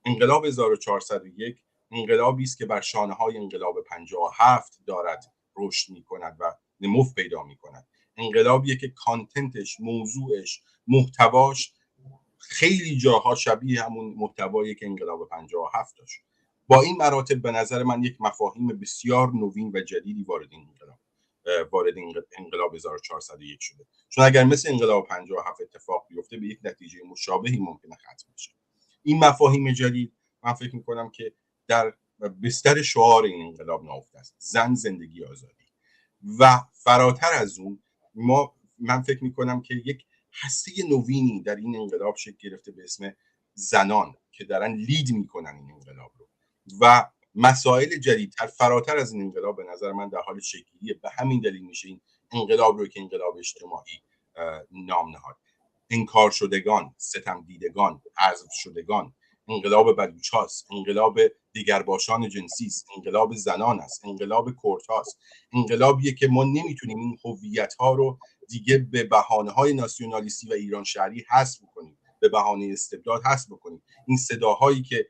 انقلاب 1401 انقلابی است که بر شانه‌های انقلاب 57 دارد رشد می‌کند و نمو پیدا می‌کند. انقلابیه که کانتنتش، موضوعش، محتواش خیلی جاها شبیه همون محتوایی که انقلاب 57 داشت. با این مراتب به نظر من یک مفاهیم بسیار نوین و جدیدی وارد انقلاب 1401 شده. چون اگر مثل انقلاب 57 اتفاق بیفته به یک نتیجه مشابهی ممکنه ختم بشه. این مفاهیم جدید من فکر می‌کنم که در بستر شعار این انقلاب نهفته است: زن، زندگی، آزادی. و فراتر از اون من فکر می‌کنم که یک هسته نوینی در این انقلاب شکل گرفته به اسم زنان که دارن لید میکنن این انقلاب رو و مسائل جدیدتر فراتر از این انقلاب به نظر من در حال شکلیه. به همین دلیل میشه این انقلاب رو که انقلاب اجتماعی نام نهاد. انکار شدگان، ستم دیدگان، حذف شدگان، انقلاب بلوچ‌هاست، انقلاب دیگرباشان جنسی است، انقلاب زنان است، انقلاب کردهاست. انقلابیه که ما نمیتونیم این هویت‌ها رو دیگه به بهانه‌های ناسیونالیستی و ایران شهری حذف کنیم، به بهانه استبداد حذف کنیم. این صداهایی که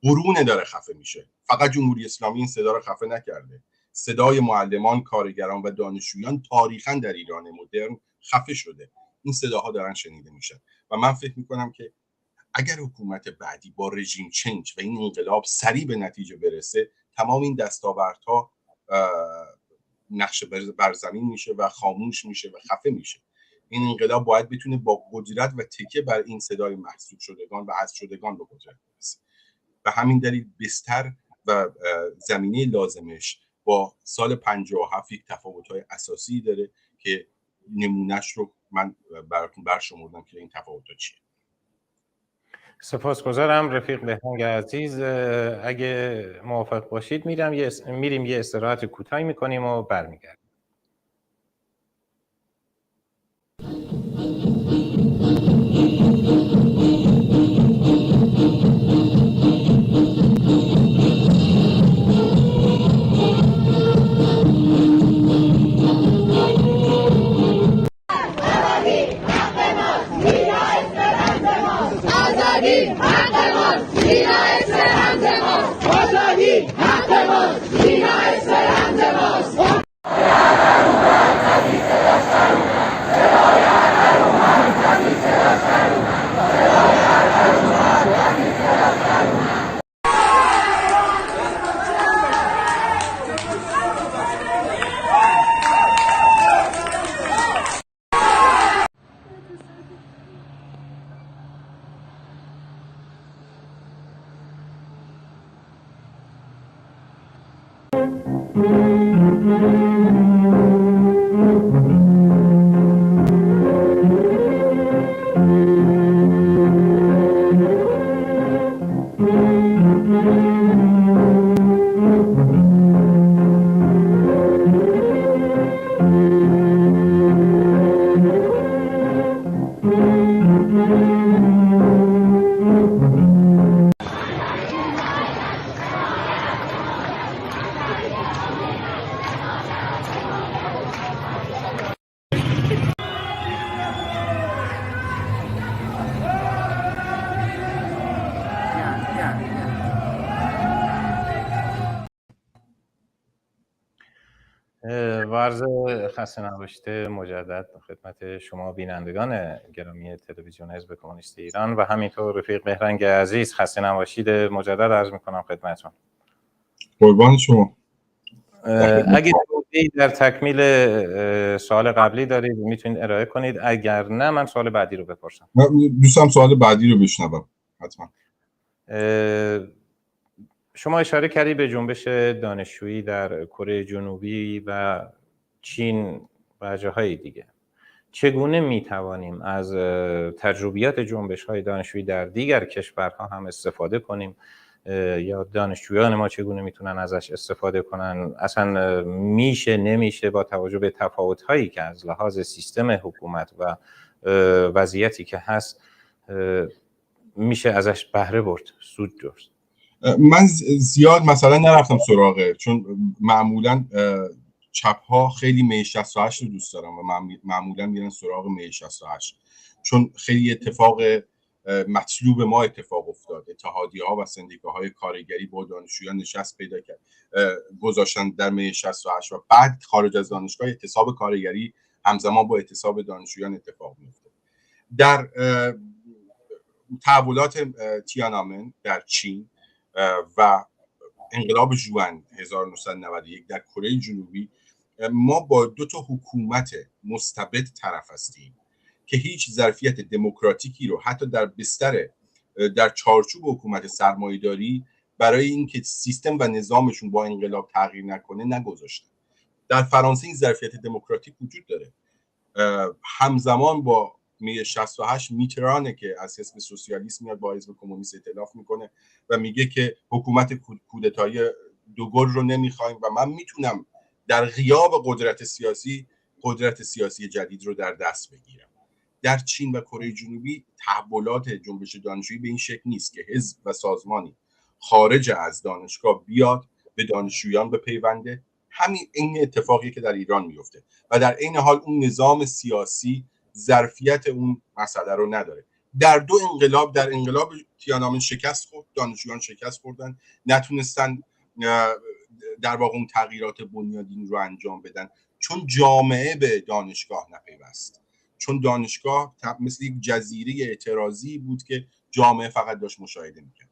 قرون داره خفه میشه، فقط جمهوری اسلامی این صدا رو خفه نکرده. صدای معلمان، کارگران و دانشجویان تاریخاً در ایران مدرن خفه شده. این صداها دارن شنیده میشن و من فکر میکنم که اگر حکومت بعدی با رژیم چنج و این انقلاب سریع به نتیجه برسه، تمام این دستاوردها نقش بر زمین میشه و خاموش میشه و خفه میشه. این انقلاب باید بتونه با قدرت و تکیه بر این صدای محسوب شدگان و حذف شدگان به قدرت برسه. به همین دلیل بستر و زمینه لازمش با سال 57 یک تفاوت‌های اساسی داره که نمونهش رو من براتون برشمردم که این تفاوت‌ها چیه. سپاسگزارم رفیق بهنگ عزیز. اگه موافق باشید میریم یه استراحت کوتاهی میکنیم و برمیگردیم. عرض خسته نباشته مجدد خدمت شما بینندگان گرامی تلویزیون حزب کمونیست ایران و همینطور رفیق بهرنگ عزیز خسته نباشید مجدد عرض میکنم خدمتتون. قربان شما. اگه توضیحی در تکمیل سوال قبلی دارید میتونید ارائه کنید، اگر نه من سوال بعدی رو بپرسم. من دوستم سوال بعدی رو بشنوم حتما. شما اشاره کردید به جنبش دانشجویی در کره جنوبی و چین و جاهای دیگه. چگونه میتوانیم از تجربیات جنبش‌های دانشجویی در دیگر کشورها هم استفاده کنیم یا دانشجویان ما چگونه میتونن ازش استفاده کنن؟ اصلا میشه نمیشه با توجه به تفاوت‌هایی که از لحاظ سیستم حکومت و وضعیتی که هست میشه ازش بهره برد، سود جست؟ من زیاد مثلا نرفتم سراغه، چون معمولا چپ ها خیلی می 68 رو دوست دارن و معمولا میرن سراغ می 68 چون خیلی اتفاق مطلوب ما اتفاق افتاد. اتحادیه‌ها و سندیکاهای کارگری با دانشجویان نشست پیدا کرد گذاشتن در می 68 و بعد خارج از دانشگاه اعتصاب کارگری همزمان با اعتصاب دانشجویان اتفاق میفته. در تحولات تیانانمن در چین و انقلاب ژوئن 1991 در کره جنوبی ما با دو تا حکومت مستبد طرف هستیم که هیچ ظرفیت دموکراتیکی رو حتی در بستر در چارچوب حکومت سرمایه‌داری برای اینکه سیستم و نظامشون با انقلاب تغییر نکنه نگذاشتن. در فرانسه این ظرفیت دموکراتیک وجود داره. همزمان با می 68 میترانه که از حزب سوسیالیسم میاد با حزب کمونیست ائتلاف میکنه و میگه که حکومت کودتایی دوگل رو نمیخوایم و من میتونم در غیاب قدرت سیاسی جدید رو در دست بگیرم. در چین و کره جنوبی تحولات جنبش دانشجویی به این شکل نیست که حزب و سازمانی خارج از دانشگاه بیاد به دانشجویان بپیونده. همین این اتفاقی که در ایران میفته و در عین حال اون نظام سیاسی ظرفیت اون مسئله رو نداره. در انقلاب تیانانمن شکست خورد، دانشجویان شکست خوردن، نتونستن در واقع اون تغییرات بنیادین رو انجام بدن چون جامعه به دانشگاه نپیوست، چون دانشگاه مثل یک جزیره اعتراضی بود که جامعه فقط داشت مشاهده میکرد.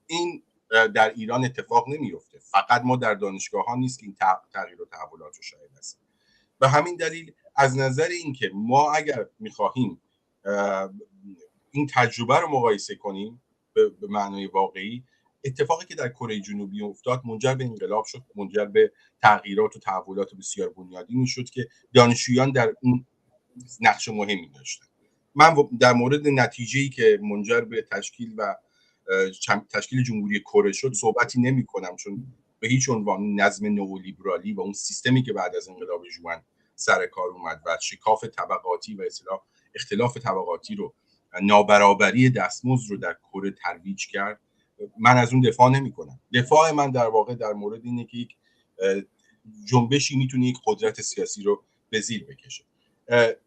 این در ایران اتفاق نمیفته. فقط ما در دانشگاه ها نیست که این تغییر و تحولات رو شاهد هستیم. به همین دلیل از نظر اینکه ما اگر میخواهیم این تجربه رو مقایسه کنیم به معنای واقعی، اتفاقی که در کره جنوبی افتاد منجر به انقلاب شد، منجر به تغییرات و تحولات بسیار بنیادینی شد که دانشجویان در اون نقش مهمی داشتن. من در مورد نتیجه‌ای که منجر به تشکیل جمهوری کره شد صحبتی نمی‌کنم، چون به هیچ عنوان نظم نئولیبرالی و اون سیستمی که بعد از انقلاب ژوئن سر کار اومد و شکاف طبقاتی و اختلاف طبقاتی رو، نابرابری دستمزد رو در کره ترویج کرد، من از اون دفاع نمی‌کنم. دفاع من در واقع در مورد اینه که یک جنبشی میتونه یک قدرت سیاسی رو به زیر بکشه.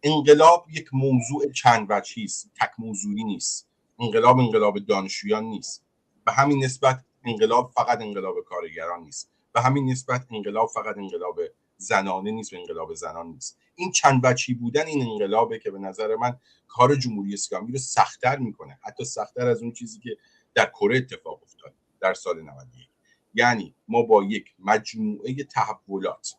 انقلاب یک موضوع چند وجهی است، تک موضوعی نیست. انقلاب دانشجویان نیست. به همین نسبت انقلاب فقط انقلاب کارگران نیست. به همین نسبت انقلاب فقط انقلاب زنانه نیست و انقلاب زنان نیست. این چند وجهی بودن این انقلابه که به نظر من کار جمهوری اسلامی رو سخت‌تر میکنه، حتی سخت‌تر از اون چیزی که در کره اتفاق افتاد در سال 91. یعنی ما با یک مجموعه تحولات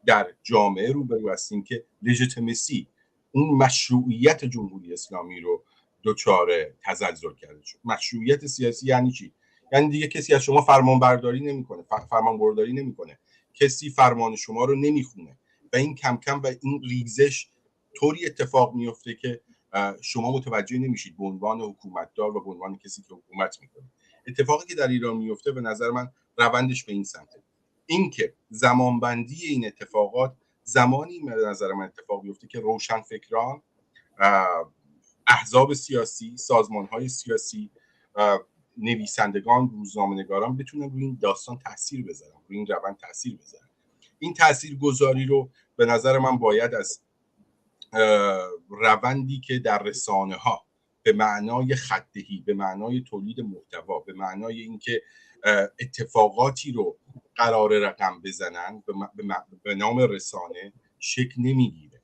در جامعه روبرو هستیم که لژیتیمسی، اون مشروعیت جمهوری اسلامی رو دچار تزلزل کرده شد. مشروعیت سیاسی یعنی چی؟ یعنی دیگه کسی از شما فرمانبرداری نمیکنه، کسی فرمان شما رو نمیخونه و این کم کم و این ریزش طوری اتفاق میفته که شما متوجه نمیشید به عنوان حکومتدار و به عنوان کسی که حکومت میکنه. اتفاقی که در ایران میفته به نظر من روندش به این سمته. اینکه زمانبندی این اتفاقات زمانی به نظر من اتفاق بیفته که روشنفکران، احزاب سیاسی، سازمان‌های سیاسی، نویسندگان، روزنامه‌نگاران بتونن روی این داستان تاثیر بذارن، روی این روند تاثیر بذارن. این تاثیرگذاری رو به نظر من باید از روندی که در رسانه‌ها به معنای خط‌دهی، به معنای تولید محتوا، به معنای اینکه اتفاقاتی رو قرار رقم بزنن به نام رسانه شکل نمیگیره.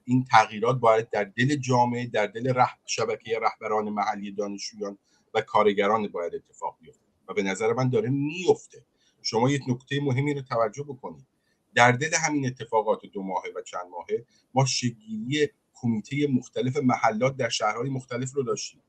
این تغییرات باید در دل جامعه، در دل شبکه رهبران محلی، دانشجویان و کارگران باید اتفاق بیفته و به نظر من داره میفته. شما یک نکته مهمی رو توجه بکنید. در دل همین اتفاقات 2 ماهه و چند ماهه ما شکل‌گیری کمیته مختلف محلات در شهرهای مختلف رو داشتیم.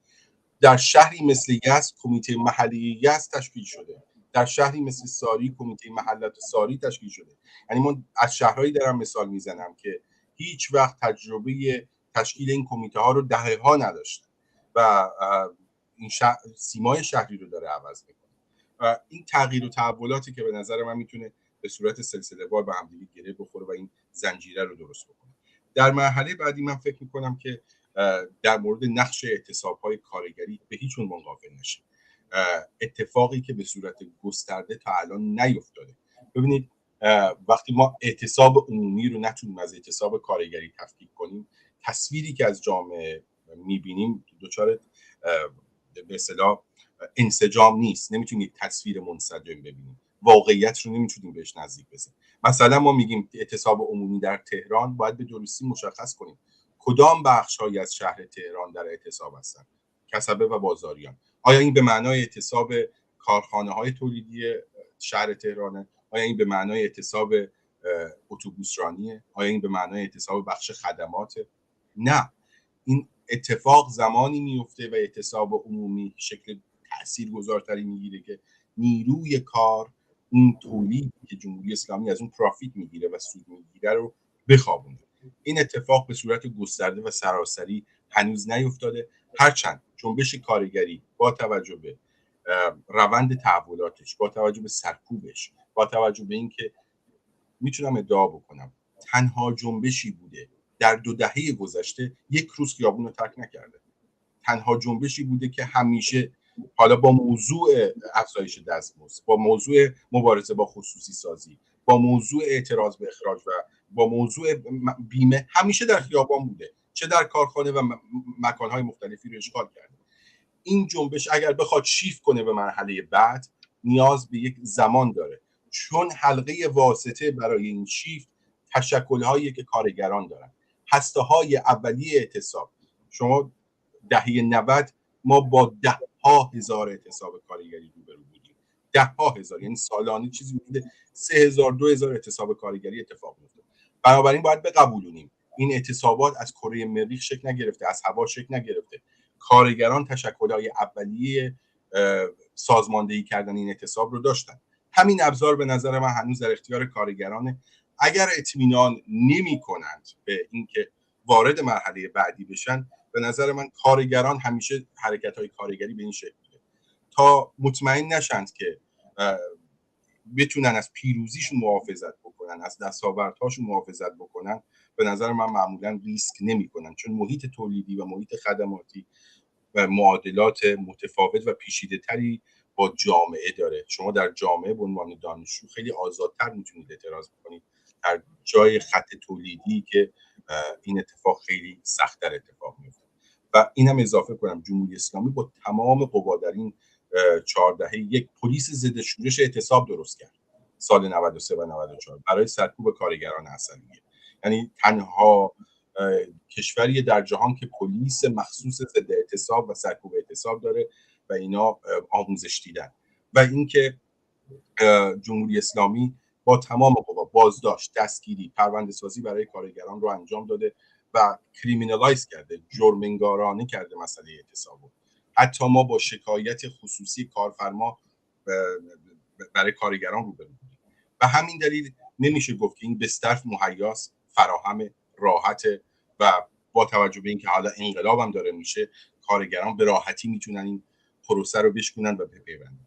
در شهری مثل یزد کمیته محلی یزد تشکیل شده، در شهری مثل ساری کمیته محلات ساری تشکیل شده. یعنی من از شهرهایی دارم مثال میزنم که هیچ وقت تجربه تشکیل این کمیته ها رو دهه‌ها نداشتن و این سیمای شهری رو داره عوض میکنه. این تغییر و تحولاتی که به نظر من میتونه به صورت سلسله‌وار به هم دیگه گره بخوره و این زنجیره رو درست بکنه. در مرحله بعدی من فکر میکنم که در مورد نقش اعتصاب‌های کارگری به هیچ عنوان غافل نشه. اتفاقی که به صورت گسترده تا الان نیفتاده. ببینید وقتی ما اعتصاب عمومی رو نتونیم از اعتصاب کارگری تفکیک کنیم، تصویری که از جامعه میبینیم دچار به اصطلاح انسجام نیست. نمیتونیم تصویر منسجم ببینیم، واقعیت رو نمیتونیم بهش نزدیک بشیم. مثلا ما میگیم اعتصاب عمومی در تهران، باید به درستی مشخص کنیم کدام بخش‌هایی از شهر تهران در اعتصاب هستند، کسبه و بازاریان. آیا این به معنای اعتصاب کارخانه‌های تولیدی شهر تهرانه؟ آیا این به معنای اعتصاب اتوبوسرانیه؟ آیا این به معنای اعتصاب بخش خدمات؟ نه، این اتفاق زمانی میفته و اعتصاب عمومی شکل تاثیرگذارتری میگیره که نیروی کار اون تولیدی که جمهوری اسلامی از اون پروفیت میگیره و سود میگیره رو بخوابونه. این اتفاق به صورت گسترده و سراسری هنوز نیفتاده، هرچند جنبش کارگری با توجه به روند تحولاتش، با توجه به سرکوبش، با توجه به اینکه میتونم ادعا بکنم تنها جنبشی بوده در 2 دهه گذشته یک روز خیابون رو ترک نکرده، تنها جنبشی بوده که همیشه حالا با موضوع افزایش دستمزد، با موضوع مبارزه با خصوصی سازی، با موضوع اعتراض به اخراج و با موضوع بیمه همیشه در خیابان بوده، چه در کارخانه و مکانهای مختلفی رو اشغال کرده. این جنبش اگر بخواد شیفت کنه به مرحله بعد نیاز به یک زمان داره، چون حلقه واسطه برای این شیفت تشکل‌هایی که کارگران دارن. هسته‌های اولیه اعتصاب، شما دهه 90 ما با 10,000 هزار اعتصاب کارگری روبرو بودیم، 10,000 هزار، یعنی سالانه چیزی بوده 3,000 2,000 اعتصاب کارگری اتفاق میفته. بنابراین باید بقبولونیم این اعتصابات از کره مریخ شکل نگرفته، از هوا شکل نگرفته. کارگران تشکل‌های اولیه سازماندهی کردن این اعتصاب رو داشتن. همین ابزار به نظر من هنوز در اختیار کارگرانه. اگر اطمینان نمی‌کنند به اینکه وارد مرحله بعدی بشن، به نظر من کارگران همیشه حرکت‌های کارگری به این شکل بوده تا مطمئن نشند که بتونن از پیروزیشون محافظت بکنن، از دستاوردهاشون محافظت بکنن. به نظر من معمولا ریسک نمی‌کنن، چون محیط تولیدی و محیط خدماتی و معادلات متفاوت و پیچیده‌تری با جامعه داره. شما در جامعه به عنوان دانشجو خیلی آزادتر میتونید اعتراض بکنید در جای خط تولیدی که این اتفاق خیلی سخت‌تر اتفاق میفته. و اینم اضافه کنم جمهوری اسلامی با تمام قوا در این 4 دهه یک پلیس ضد شورش اعتصاب درست کرد سال 93 و 94 برای سرکوب کارگران عسلیه. یعنی تنها کشوری در جهان که پلیس مخصوص ضد اعتصاب و سرکوب اعتصاب داره و اینا آموزش دیدن. و اینکه جمهوری اسلامی با تمام قوا بازداشت، دستگیری، پرونده سازی برای کارگران رو انجام داده و کریمینالایز کرده، جرم‌انگارانه کرده مسئله اعتصاب. حتی ما با شکایت خصوصی کارفرما برای کارگران روبرو بودیم. و همین دلیل نمیشه گفت که این بستر مهیاس، فراهم، راحت و با توجه به اینکه حالا انقلاب هم داره میشه، کارگران به راحتی میتونن این پروسه رو بشکنن و بپیوندن.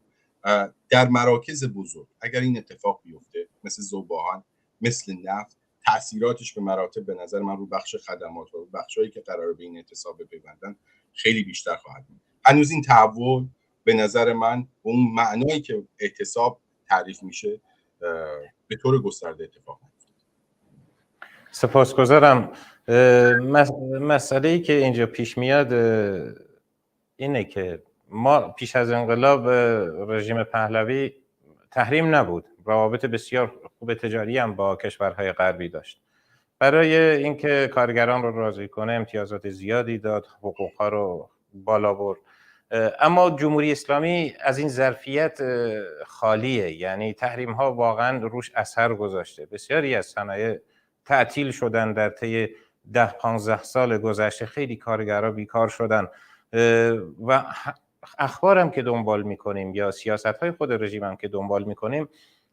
در مراکز بزرگ اگر این اتفاق بیفته، مثل ذوباهن، مثل نفت، تاثیراتش به مراتب به نظر من رو بخش خدمات و بخشایی که قراره به این اعتصاب بپیوندن خیلی بیشتر خواهد بود. هنوز این تحول به نظر من اون معنایی که اعتصاب تعریف میشه به طور گسترده اتفاق میفته. سپاسگزارم. مسئله‌ای که اینجا پیش میاد اینه که ما پیش از انقلاب رژیم پهلوی تحریم نبود، روابط بسیار خوب تجاری هم با کشورهای غربی داشت. برای اینکه کارگران رو راضی کنه امتیازات زیادی داد، حقوقها رو بالا برد. اما جمهوری اسلامی از این ظرفیت خالیه، یعنی تحریم ها واقعا روش اثر گذاشته. بسیاری از صنایع تعطیل شدن در طی 10-15 سال گذشته، خیلی کارگرها بیکار شدن و اخبارم که دنبال میکنیم یا سیاست های خود رژیم هم که دنبال میکنیم،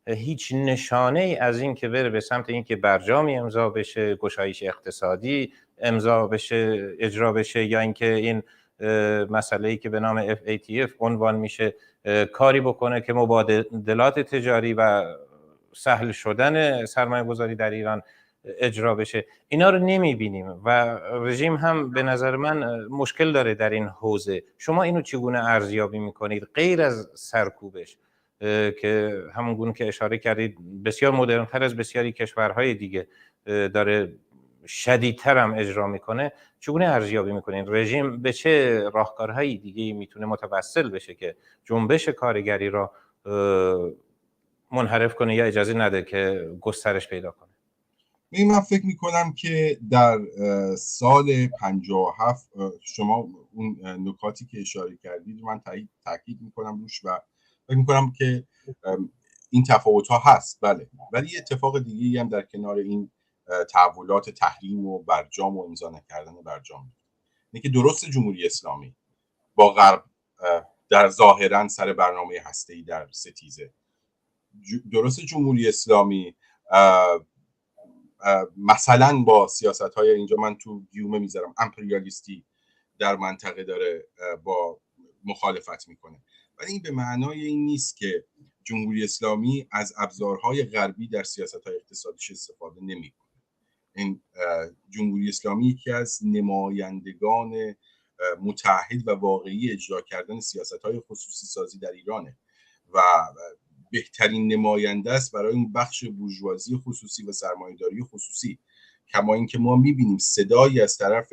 هیچ نشانه ای از این که بره به سمت این که برجامی امضا بشه، گشایش اقتصادی امضا بشه، اجرا بشه، یا اینکه این مسئله‌ای که به نام FATF عنوان میشه کاری بکنه که مبادلات تجاری و سهل شدن سرمایه گذاری در ایران اجرا بشه. اینا رو نمیبینیم و رژیم هم به نظر من مشکل داره در این حوزه. شما اینو چگونه ارزیابی میکنید غیر از سرکوبش که همون گونه که اشاره کردید بسیار مدرن‌تر از بسیاری کشورهای دیگه داره شدیدتر هم اجرا میکنه؟ چگونه ارزیابی میکنین رژیم به چه راهکارهایی دیگه میتونه متوسل بشه که جنبش کارگری را منحرف کنه یا اجازه نده که گسترش پیدا کنه؟ من فکر میکنم که در سال 57 شما اون نکاتی که اشاره کردید من تاکید میکنم روش و فکر میکنم که این تفاوت ها هست، بله، ولی اتفاق دیگه هم در کنار این تحولات تحریم و برجام و امضا نکردن برجام اینه که درست جمهوری اسلامی با غرب در ظاهرا سر برنامه هسته‌ای در ستیزه، درست جمهوری اسلامی مثلا با سیاست‌های اینجا من تو گیومه میذارم امپریالیستی در منطقه داره با مخالفت میکنه، ولی این به معنای این نیست که جمهوری اسلامی از ابزارهای غربی در سیاست‌های اقتصادیش استفاده نمیکنه. این جمهوری اسلامی یکی از نمایندگان متعهد و واقعی اجرا کردن سیاست‌های خصوصی سازی در ایرانه و بهترین نماینده است برای این بخش بورژوازی خصوصی و سرمایه‌داری خصوصی. کما اینکه ما می‌بینیم صدایی از طرف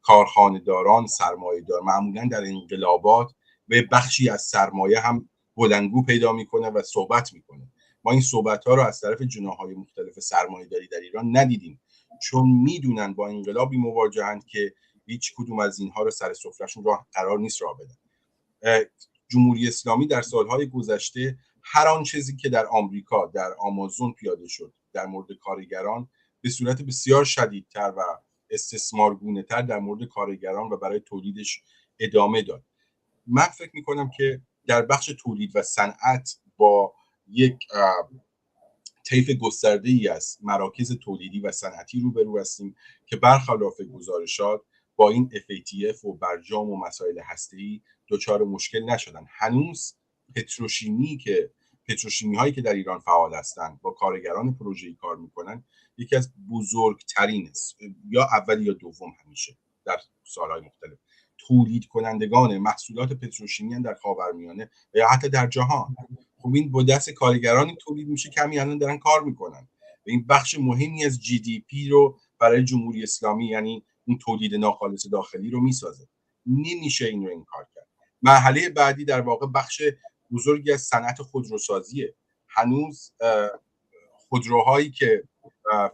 کارخانه‌داران، سرمایه‌دار معمولاً در انقلابات به بخشی از سرمایه هم بلندگو پیدا میکنه و صحبت میکنه. ما این صحبت‌ها رو از طرف جناح‌های مختلف سرمایه‌داری در ایران ندیدیم، چون میدونن با انقلابی مواجهند که هیچ کدوم از اینها رو سر سفرهشون قرار نیست راه بدن. جمهوری اسلامی در سالهای گذشته هر آن چیزی که در آمریکا در آمازون پیاده شد در مورد کارگران به صورت بسیار شدیدتر و استثمارگونه‌تر در مورد کارگران و برای تولیدش ادامه داد. من فکر می‌کنم که در بخش تولید و صنعت با یک طیف گسترده‌ای از مراکز تولیدی و صنعتی روبرو هستیم که برخلاف گزارشات با این FATF و برجام و مسائل هسته‌ای دچار مشکل نشدن. هنوز پتروشیمی هایی که در ایران فعال هستند با کارگران پروژه‌ای کار میکنن یکی از بزرگترین است، یا اول یا دوم همیشه در سالهای مختلف تولید کنندگان محصولات پتروشیمی در خاورمیانه و یا حتی در جهان. خب این با دست کارگرانی تولید میشه که همین الان دارن کار میکنن و این بخش مهمی از GDP رو برای جمهوری اسلامی، یعنی اون تولید ناخالص داخلی رو میسازه. نمیشه این رو انکار کرد. مرحله بعدی در واقع بخش بزرگی از صنعت خودروسازیه. هنوز خودروهایی که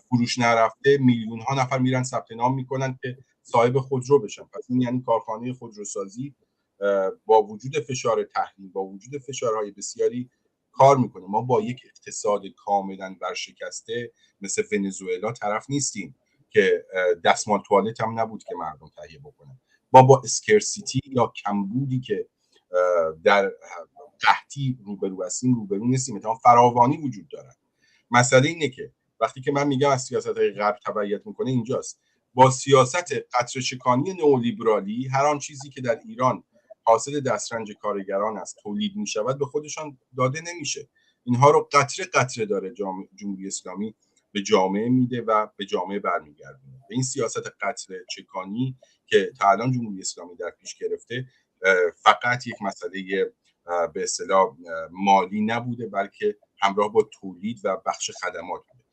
فروش نرفته میلیون ها نفر میرن ثبت نام میکنن که صاحب خودرو بشن. پس این یعنی کارخانه خودروسازی با وجود فشار تحریم، با وجود فشارهای بسیاری کار میکنه. ما با یک اقتصاد کاملا ورشکسته مثل ونزوئلا طرف نیستیم که دستمال توالت هم نبود که مردم تهیه بکنن. ما با اسکرسیتی یا کمبودی که در قحطی روبرو نیستیم، اتفاقا فراوانی وجود داره. مسئله اینه که وقتی که من میگم از سیاست‌های غرب تبعیت میکنه اینجاست. با سیاست قطره‌چکانی نئولیبرالی هر آن چیزی که در ایران حاصل دسترنج کارگران است تولید میشود به خودشان داده نمیشه. اینها رو قطره قطره داره جمهوری اسلامی به جامعه میده و به جامعه برمیگردونه. به این سیاست قطره‌چکانی که تا الان جمهوری اسلامی در پیش گرفته فقط یک مسئله به اصطلاح مالی نبوده، بلکه همراه با تولید و بخش خدمات بوده.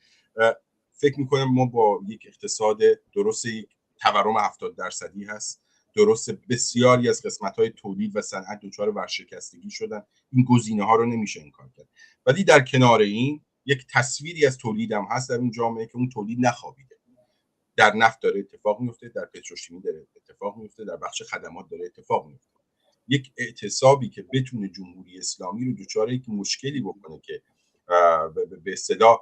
فکر میکنم ما با یک اقتصاد درست یک تورم 70% هست، درست بسیاری از قسمت‌های تولید و صنعت دچار ورشکستگی شدن، این گزینه‌ها رو نمیشه انکار کرد. ولی در کنار این یک تصویری از تولید هم هست در اون جامعه که اون تولید نخوابیده. در نفت داره اتفاق میفته، در پتروشیمی داره اتفاق میفته، در بخش خدمات داره اتفاق میفته. یک اعتصابی که بتونه جمهوری اسلامی رو دچار یک مشکلی بکنه که به اصطلاح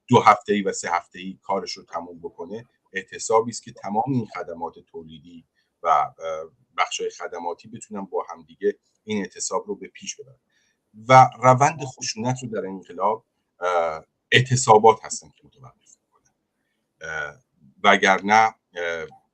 2 هفته‌ای و 3 هفته‌ای کارش رو تموم بکنه، اعتصابی است که تمام این خدمات تولیدی و بخش‌های خدماتی بتونن با هم دیگه این اعتصاب رو به پیش ببرن. و روند خشونت رو در انقلاب اعتصابات هستن که متوقف میکنن، وگرنه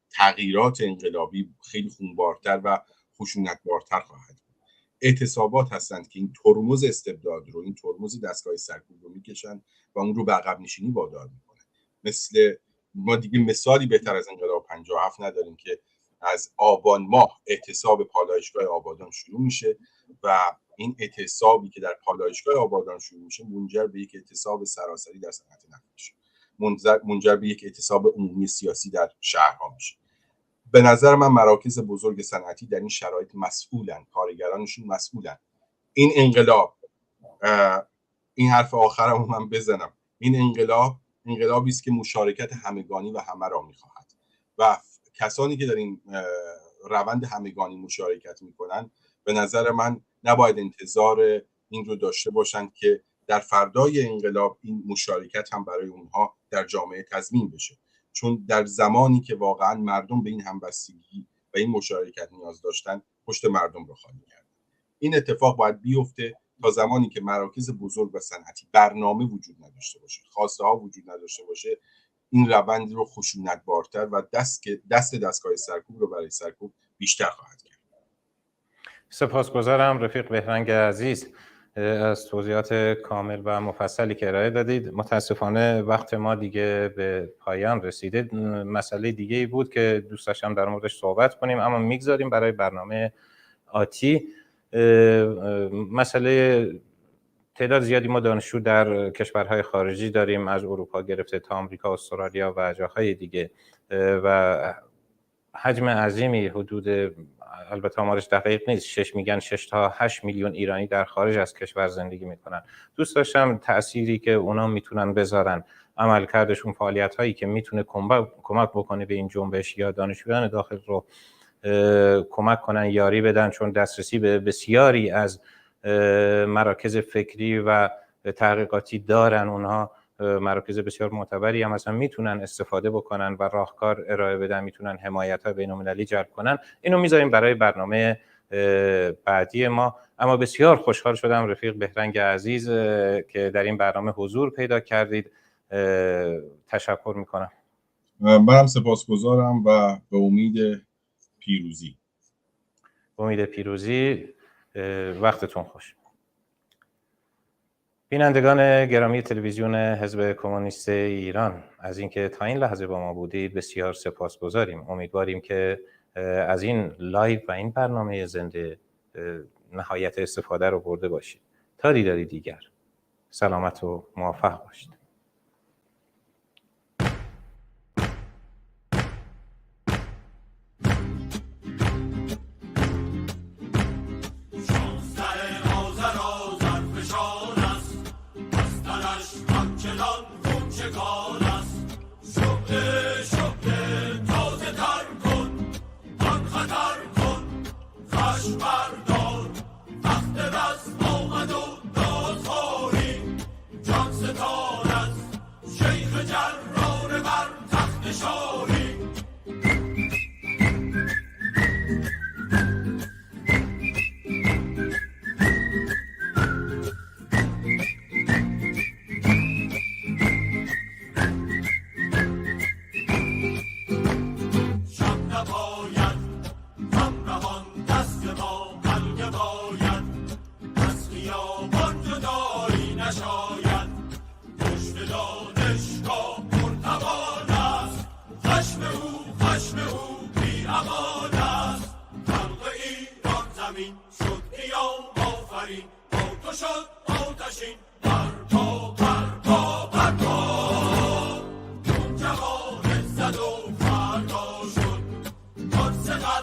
تغییرات انقلابی خیلی خونبارتر و خشونتبارتر خواهد بود. اعتصابات هستند که این ترمز استبداد رو، این ترمز دستگاه سرکوب رو میکشن و اون رو به عقب نشینی وادار میکنه. مثل ما دیگه مثالی بهتر از انقلاب 57 نداریم که از آبان ماه اعتصاب پالایشگاه آبادان شروع میشه و این اعتصابی که در پالایشگاه آبادان شروع میشه منجر به یک اعتصاب سراسری در صنعت نفت میشه، منجر به یک اعتصاب عمومی سیاسی در شهرها میشه. به نظر من مراکز بزرگ صنعتی در این شرایط مسئولن، کارگرانشون مسئولن. این انقلاب، این حرف آخرم من بزنم، این انقلابی است که مشارکت همگانی و همه را میخواهد و کسانی که در این روند همگانی مشارکت میکنن به نظر من نباید انتظار این رو داشته باشند که در فردای انقلاب این مشارکت هم برای اونها در جامعه تضمین بشه، چون در زمانی که واقعا مردم به این همبستگی و این مشارکت نیاز داشتن پشت مردم رو خالی کردن. این اتفاق باید بیفته تا زمانی که مراکز بزرگ و صنعتی برنامه وجود نداشته باشه، خواسته ها وجود نداشته باشه، این روند رو خشونتبارتر و دست دستگاه سرکوب رو برای سرکوب بیشتر خواهد کرد. سپاسگزارم رفیق بهرنگ عزیز از توضیحات کامل و مفصلی که ارائه دادید. متاسفانه وقت ما دیگه به پایان رسیده. مسئله دیگه ای بود که دوست داشتم در موردش صحبت کنیم اما میگذاریم برای برنامه آتی. مسئله تعداد زیادی ما دانشجو در کشورهای خارجی داریم، از اروپا گرفته تا آمریکا، استرالیا و جاهای دیگه و حجم عظیمی، حدود البته آمارش دقیق نیست، میگن 6 تا 8 میلیون ایرانی در خارج از کشور زندگی میکنن. دوست داشتم تأثیری که اونا میتونن بذارن، عملکردشون، فعالیت‌هایی که میتونه کمک بکنه به این جنبش یا دانشجویان داخل رو کمک کنن، یاری بدن، چون دسترسی به بسیاری از مراکز فکری و تحقیقاتی دارن. اونها مراکز بسیار معتبری هم مثلا میتونن استفاده بکنن و راهکار ارائه بدن، میتونن حمایت‌های بین‌المللی جلب کنن. اینو میذاریم برای برنامه بعدی ما. اما بسیار خوشحال شدم رفیق بهرنگ عزیز که در این برنامه حضور پیدا کردید. تشکر میکنم. منم سپاسگزارم و به امید پیروزی. امید پیروزی. وقتتون خوش. بینندگان گرامی تلویزیون حزب کمونیست ایران، از اینکه تا این لحظه با ما بودید بسیار سپاسگزاریم. امیدواریم که از این لایو و این برنامه زنده نهایت استفاده رو برده باشید. تا دیداری دیگر، سلامت و موفق باشید. شب نباید همراهان دست ما چقدر